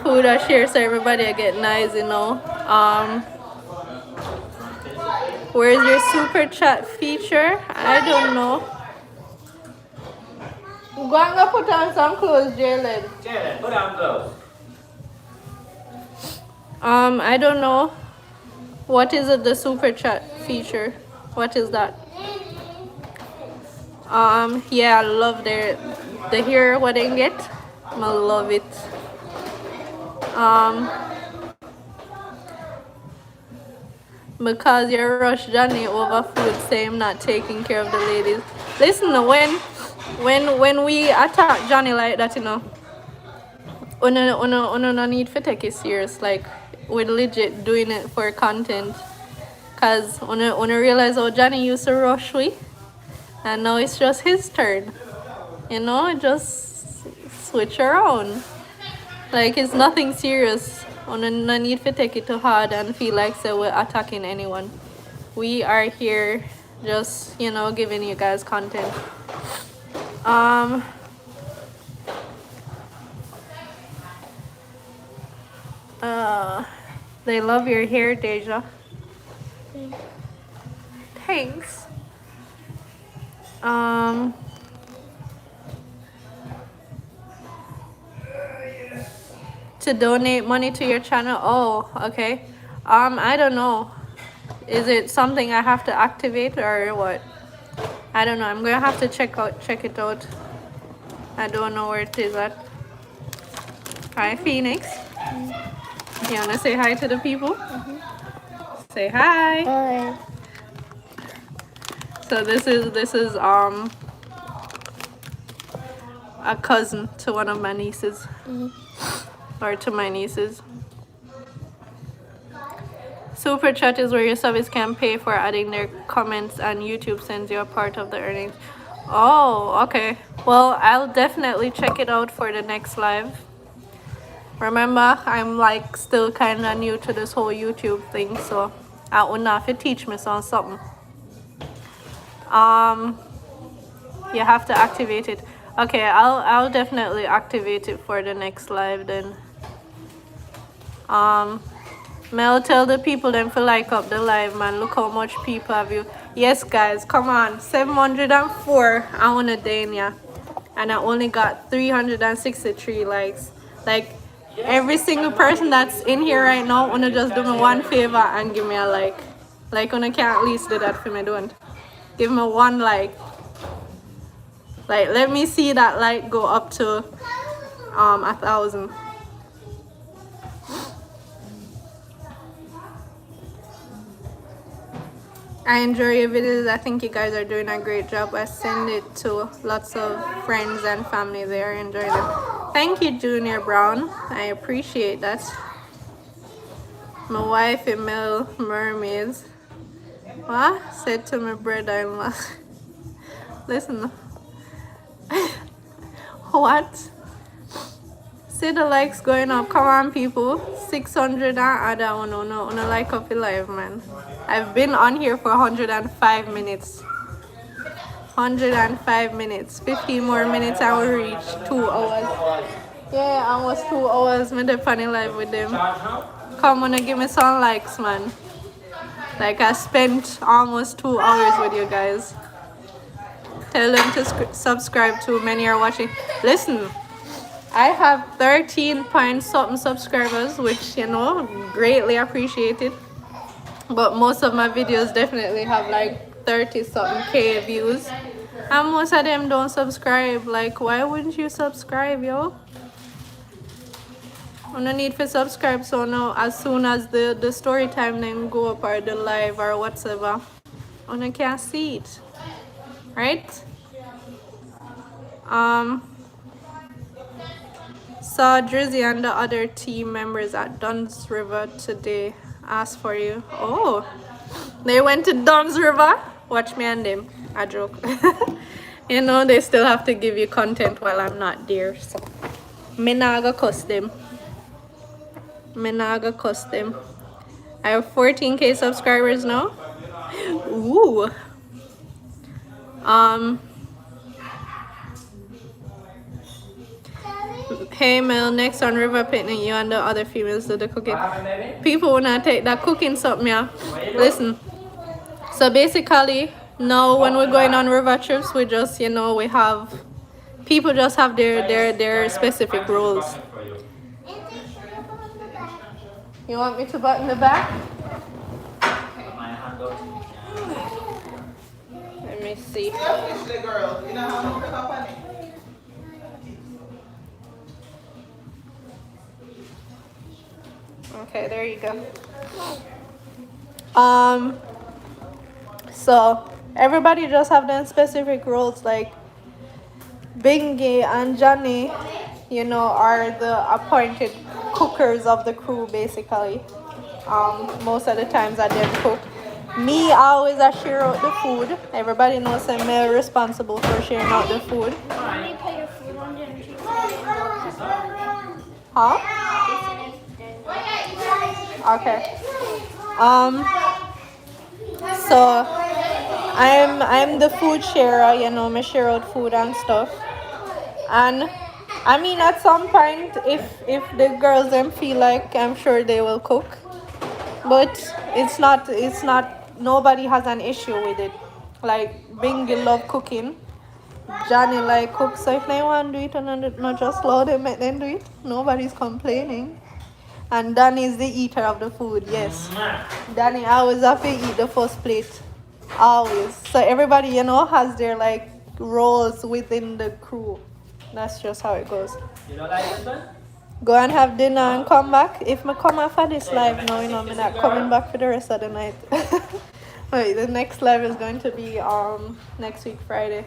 Food are share, so everybody get noisy now. Where's your super chat feature? I don't know. Go and go put on some clothes, Jalen. Jalen, put on clothes. I don't know. What is it, the super chat feature? What is that? Yeah, I love the hair what they get. I love it. Because you rush Johnny over food, say I'm not taking care of the ladies. Listen, when we attack Johnny like that, you know, we no need to take it serious. Like, we're legit doing it for content. Cause when I realize how Johnny used to rush we, and now it's just his turn. You know, just switch around. Like, it's nothing serious. No need to take it too hard and feel like say we're attacking anyone. We are here just, you know, giving you guys content. They love your hair, Deja. Thanks. To donate money to your channel. Oh, okay. I don't know. Is it something I have to activate or what? I don't know. I'm gonna have to check it out. I don't know where it is at. Hi, Phoenix. You wanna say hi to the people? Say hi. Hi. So this is a cousin to one of my nieces. Or to my nieces. Super chat is where your subs can pay for adding their comments and YouTube sends you a part of the earnings. Oh, okay. Well, I'll definitely check it out for the next live. Remember, I'm like still kind of new to this whole YouTube thing, so I will have to teach me something. You have to activate it. Okay, I'll definitely activate it for the next live then. Mel, tell the people them to like up the live, man. Look how much people have you. Yes, guys, come on. 704 on a day, yeah. And I only got 363 likes. Like, every single person that's in here right now, wanna just do me one favor and give me a like. Like, wanna can't at least do that for me, don't. Give me one like. Like, let me see that like go up to 1,000. I enjoy your videos. I think you guys are doing a great job. I send it to lots of friends and family. They are enjoying them. Thank you, Junior Brown. I appreciate that. My wife, Emil Mermaids. What? Said to my brother-in-law. Listen. What? See the likes going up. Come on, people. 600 and I don't know. No like up live, man. I've been on here for 105 minutes. 105 minutes. 15 more minutes I will reach 2 hours. Yeah, almost 2 hours. Me dey funny live with them. Come on and give me some likes, man. Like I spent almost 2 hours with you guys. Tell them to subscribe too. Many are watching. Listen. I have 13 point something subscribers, which you know, greatly appreciated. But most of my videos definitely have like 30 something K views. And most of them don't subscribe. Like, why wouldn't you subscribe, yo? No need for subscribe, so now as soon as the story time then go up or the live or whatever, you can see it. Right? Saw Drizzy and the other team members at Duns River today. Asked for you. Oh, they went to Duns River. Watch me and them. A joke. You know, they still have to give you content while I'm not there. So, me nah go cuss them. Me nah go cuss them. I have 14K subscribers now. Ooh. Hey Mel, next on River Picnic, you and the other females do the cooking. People wanna take that cooking something, yeah. Listen. So basically, now when we're going on river trips, we just, you know, we have people just have their specific roles. You want me to button the back? Let me see. Okay, there you go. So everybody just have their specific roles. Like Bingy and Johnny, you know, are the appointed cookers of the crew basically. Most of the times I didn't cook. Me, I always share out the food. Everybody knows I'm responsible for sharing out the food. Huh? Okay. So I'm the food sharer, you know, me share out food and stuff. And I mean at some point if the girls them feel like, I'm sure they will cook. But it's not nobody has an issue with it. Like Bingy love cooking. Johnny like cook, so if they want to do it and not just allow them make them do it, nobody's complaining. And Danny is the eater of the food, yes. Danny always have to eat the first plate. Always. So everybody, you know, has their like roles within the crew. That's just how it goes. You don't like this one? Go and have dinner and come back. If I come after this live now, you know, I'm not coming back for the rest of the night. Wait, the next live is going to be next week Friday.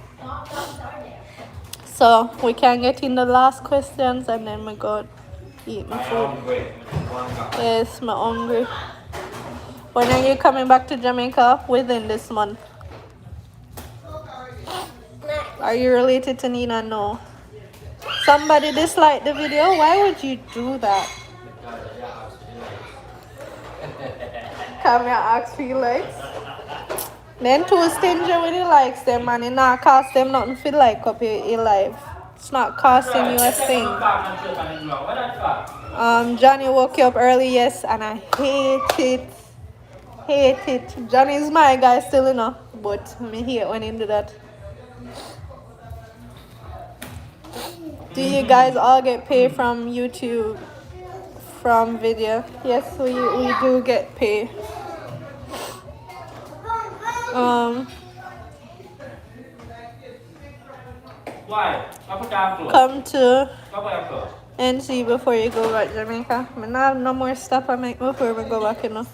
So we can get in the last questions and then we go eat my food. Yes, I'm hungry. When are you coming back to Jamaica? Within this month. Are you related to Nina? No. Somebody disliked the video? Why would you do that? Come here, ask for your likes. Then too stingy with the likes them, and it not cost them nothing for like up your life. It's not costing you a thing. Johnny woke you up early, yes, and I hate it. Hate it. Johnny's my guy still, you know, but me hate when he do that. Do you guys all get paid from YouTube, from video? Yes, we do get paid. Come to NC before you go back Jamaica. I don't have no more stuff I make before we go back, you know.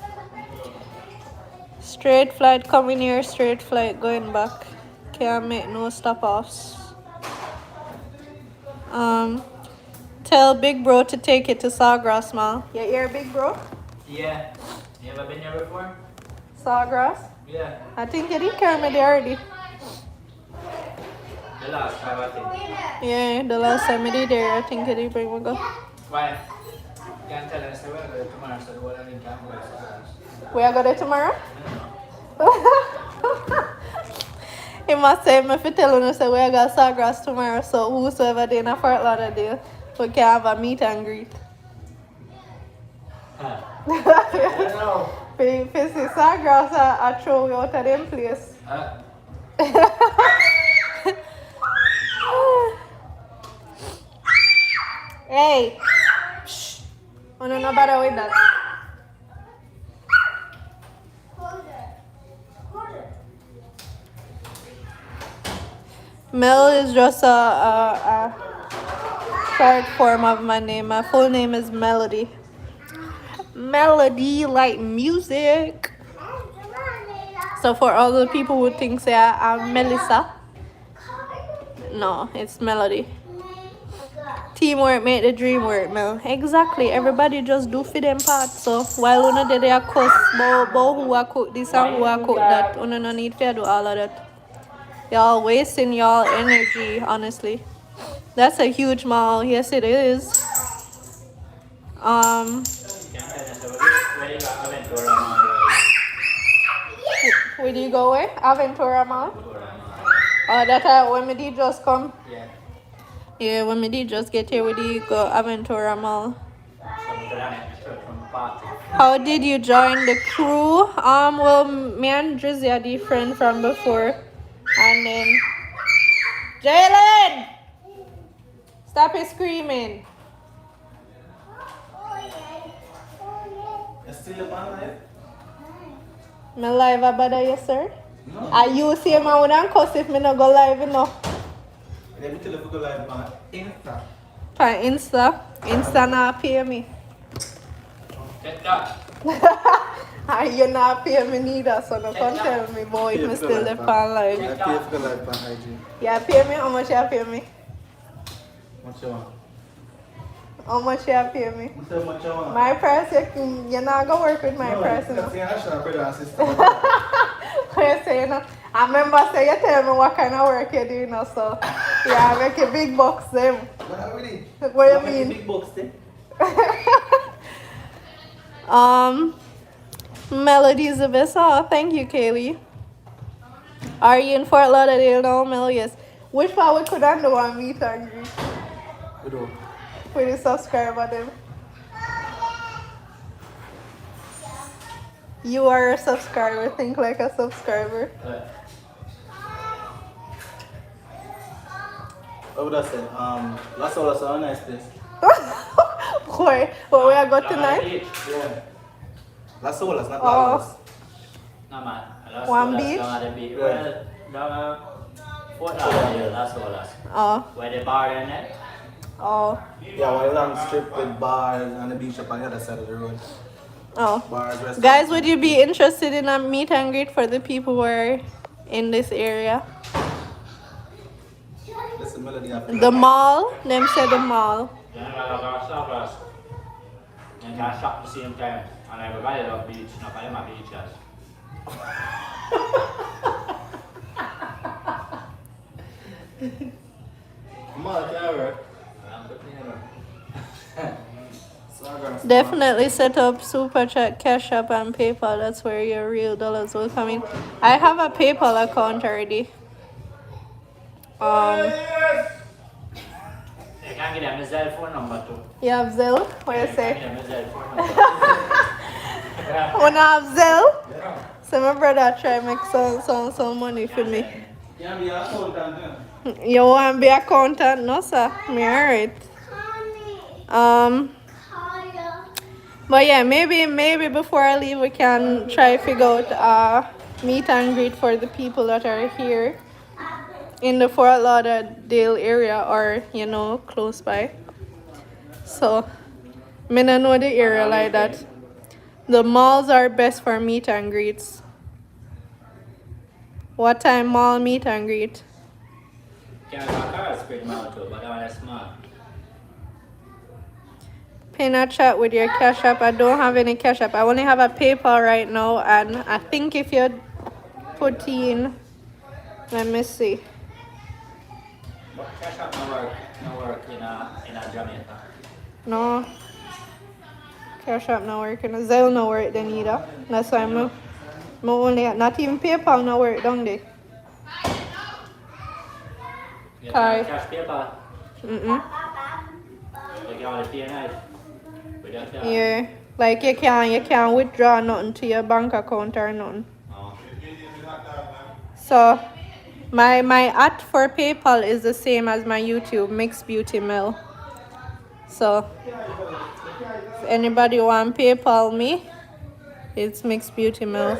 Straight flight coming here, straight flight going back. Can't make no stop offs. Tell Big Bro to take it to Sawgrass Mall. You hear, Big Bro? Yeah. You ever been here before? Sawgrass? Yeah. I think you did carry me there already. The last time I think. Yeah, the last time I did there, I think you did bring me go. Why? Can't tell us where we're going tomorrow, so the whole thing can't go. We are going there tomorrow? He must say, if you tell him, say, we are going to Sawgrass tomorrow, so whosoever there in a Fort Lauderdale, we can have a meet and greet. I don't know. If you see Sawgrass, I throw you out of them place. Hey! Shh! Oh, no, no bother with that. Mel is just a short form of my name. My full name is Melody. Melody like music. So for all the people who think say I'm Melissa, no, it's Melody. Teamwork make the dream work, Mel. Exactly. Everybody just do for them part. So while una dey there cuss about who I cook this and who I cook that, una no need to do all of that. Y'all wasting y'all energy, honestly. That's a huge mall. Yes, it is. Where do you go with? Aventura Mall? Oh, that when me did just come? Yeah. Yeah, when me did just get here, we did go Aventura Mall. How did you join the crew? Well, me and Drizzy are the friend from before. And then... Jalen! Stop it screaming. You still up on live? Me live about you, sir? No. I you see my wouldn't cuss if me not go live enough. Let me tell you if you go live on Insta. On Insta. Insta not pay me. Get that. And you not pay me neither, so no come tell me boy if me still there on live. I pay if you go live on IG. Yeah, pay me? How much you pay me? What you want? How much you pay me? What you want? My price, you're not gonna work with my price, you know. That's the national brother and sister. What you say, you know? I remember say you tell me what kind of work you do, you know, so yeah, I make a big box them. What are we? What you mean? Big box there. Melody is the best. Oh, thank you, Kaylee. Are you in Fort Lauderdale now, Mel? Yes. Which one we couldn't do a meet and greet? We do. For the subscriber them. You are a subscriber. Think like a subscriber. What would I say? Las Olas are a nice place. Where we are going tonight? Yeah. Las Olas, not Oh. Lagos. No man. One beach? Down at the beach. Yeah. Down Fort Lauderdale, that's all us. Oh. Where the bar in it? Oh. Yeah, one long strip with bars and the beach up on the other side of the road. Oh. Bars, restaurants. Guys, would you be interested in a meet and greet for the people who are in this area? That's the melody of The mall? Them say the mall. Yeah, I got Sawgrass. And I shop at the same time. And everybody love beach. Not by my beaches. Mark, yeah, right. Definitely set up Super Chat, Cash App, and PayPal. That's where your real dollars will come in. I have a PayPal account already. You can get them a cell phone number too. You have Zelle? What you Get say? them a cell phone number. Wanna have Zelle? So my brother try make some money for me. Yeah, be a accountant, yeah. You want to be accountant? No, sir. Me alright. But yeah, maybe before I leave, we can try figure out meet and greet for the people that are here in the Fort Lauderdale area or close by. So, me not know the area like that. The malls are best for meet and greets. What time mall meet and greet? Can I car spread mouth too, but that one is small. Pin a chat with your Cash App. I don't have any Cash App. I only have a PayPal right now, and I think if you put in, let me see. But cash up no work in a Jamaica. No, Cash App not working. Zelle no work then either. That's why I'm only not even PayPal no work down there. You Hi. can cash paper. Mm-mm. You can only pay night. With your card. Yeah, like you can't withdraw nothing to your bank account or nothing. Oh. So my @ for PayPal is the same as my YouTube, Mixed Beauty Mill. So if anybody want PayPal me, it's Mixed Beauty Mill.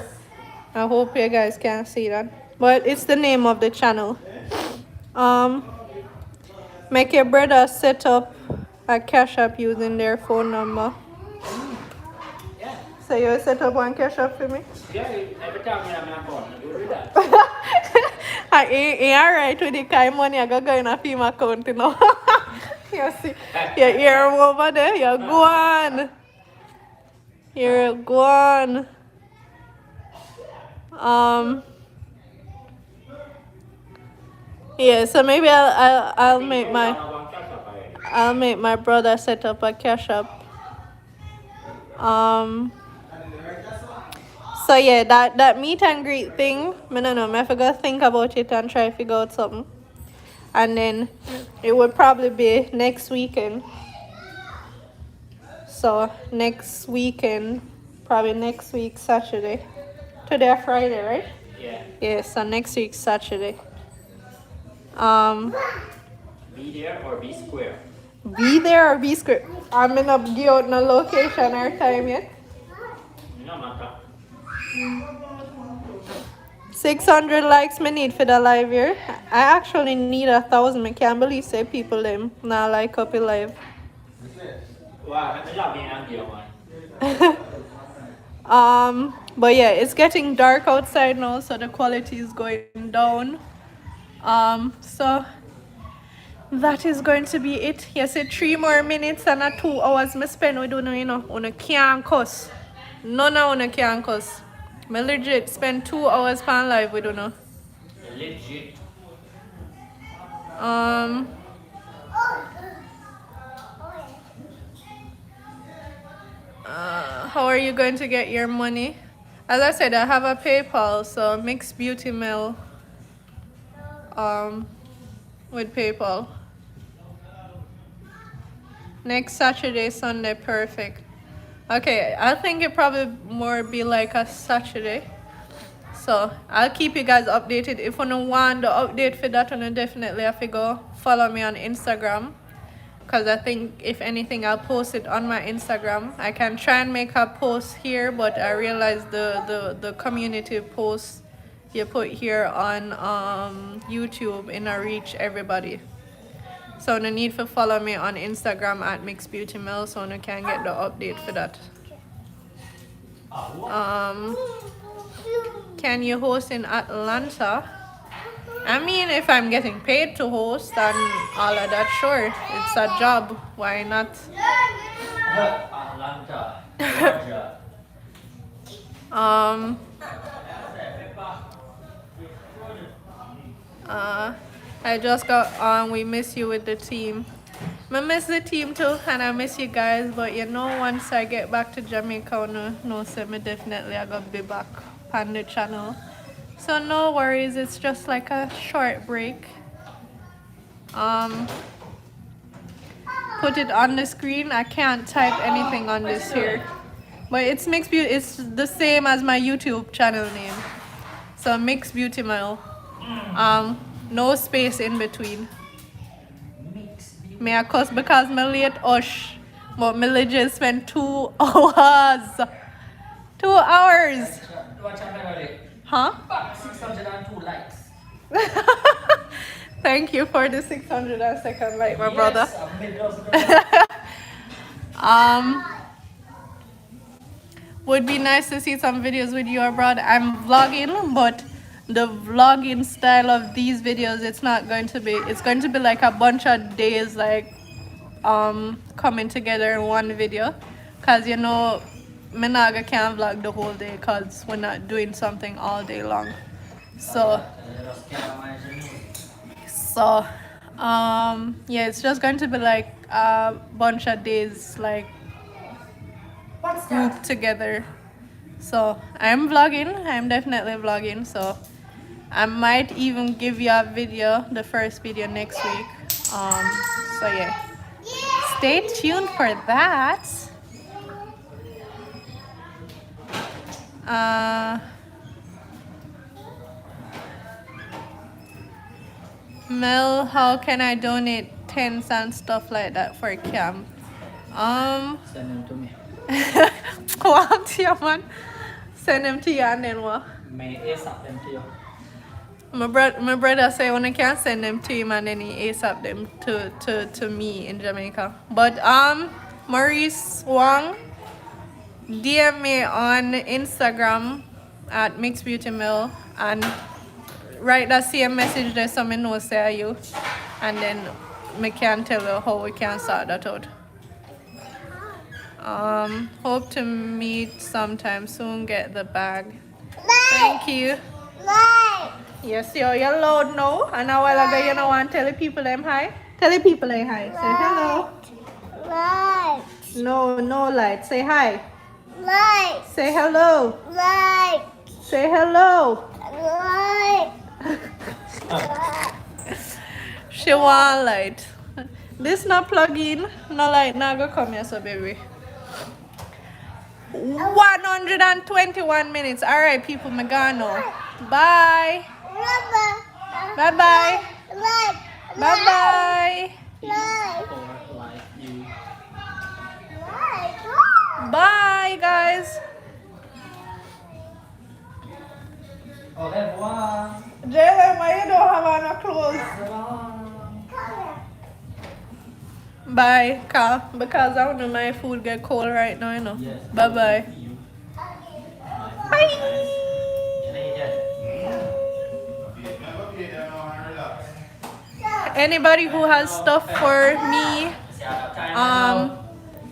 I hope you guys can see that. But it's the name of the channel. Make your brother set up a Cash App using their phone number. Yeah. So you set up one Cash App for me? Yeah, every time you have my phone, you do that. I ain't alright with the kind money I got going off in my account, you know. You see, you hear him over there, you're gone. You're gone. Yeah, so maybe I'll make my brother set up a Cash App. So yeah, that meet and greet thing, I don't know, I forgot to think about it and try to figure out something. And then it would probably be next weekend. So next weekend, probably next week Saturday. Today or Friday, right? Yeah. Yeah, so next week Saturday. Be there or be square. Be there or be square. I'm gonna give out no location or time yet. No matter. 600 likes me need for the live here. I actually need 1,000. I can't believe say people them now like up in live. Wow, I'm not being angry one. But yeah, it's getting dark outside now, so the quality is going down. So that is going to be it. Yes, 3 more minutes and 2 hours me spend with you know. Una can't cuss. None of una can't cuss. Me legit spend 2 hours pan live with you. Legit. How are you going to get your money? As I said, I have a PayPal, so Mixed Beauty Mill with PayPal. Next Saturday, Sunday, perfect. Okay, I think it probably more be like a Saturday. So I'll keep you guys updated. If you don't want the update for that, you definitely have to go follow me on Instagram. Because I think if anything, I'll post it on my Instagram. I can try and make a post here, but I realize the community posts you put here on YouTube in a reach everybody. So no need for follow me on Instagram at Mixed Beauty Mill, so you can get the update for that. Can you host in Atlanta? I mean, if I'm getting paid to host and all of that, sure, it's a job. Why not? Atlanta, Georgia. I just got on. We miss you with the team. I miss the team too, and I miss you guys. But you know, once I get back to Jamaica, no, so me definitely I gonna be back on the channel. So no worries. It's just like a short break. Put it on the screen. I can't type anything on this here, but it's Mixed Beauty. It's the same as my YouTube channel name. So Mixed Beauty Mill. No space in between. Me I cuss because me late ush, but me legit spent 2 hours. 2 hours. Huh? 602 likes. Thank you for the 602nd like, my brother. Would be nice to see some videos with you abroad. I'm vlogging, but the vlogging style of these videos, it's going to be like a bunch of days like coming together in one video, because you know Menaga can't vlog the whole day because we're not doing something all day long. So yeah, it's just going to be like a bunch of days like grouped together. So I'm definitely vlogging, so I might even give you a video, the first video next week. So yeah, stay tuned for that. Mel, how can I donate tents and stuff like that for camp? Send them to me. What, yeah, man? Send them to you and then what? May ASAP them to you. My brother say when I can send them to him and then he ASAP them to me in Jamaica. But Maurice Wang, DM me on Instagram at Mixed Beauty Mill and write that same message there so me know say are you, and then me can tell you how we can sort that out. Hope to meet sometime soon. Get the bag. Thank you. Yes, you're loud now. And a while ago you know want to tell the people them hi. Tell the people them hi. Say hello. Light. No light. Say hi. Light. Say hello. Light. Say hello. Light. She want light. This not plug in. No light now go come here so baby. 121 minutes. Alright people, me gone now. Bye. Bye bye. Light. Bye bye. Light. Or like you. Light. Bye guys. Au revoir. Jalen, why you don't have on a clothes? Bye, Ka. Because I know my food get cold right now, you know. Yes. Bye bye. You. Bye. Anybody who has stuff for me,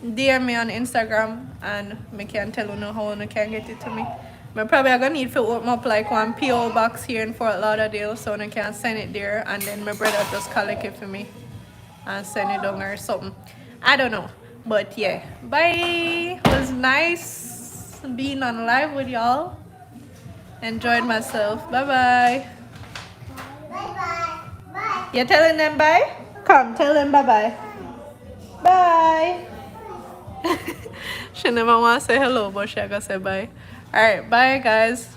DM me on Instagram and me can tell you know how you can get it to me. I'm probably gonna need to open up like one PO box here in Fort Lauderdale so I can send it there, and then my brother just collect it for me and send it down or something. I don't know, but yeah. Bye. It was nice being on live with y'all. Enjoyed myself. Bye bye. Bye. Bye. You're telling them bye? Come, tell them bye bye. Bye. She never want to say hello, but she gotta say bye. Alright, bye guys.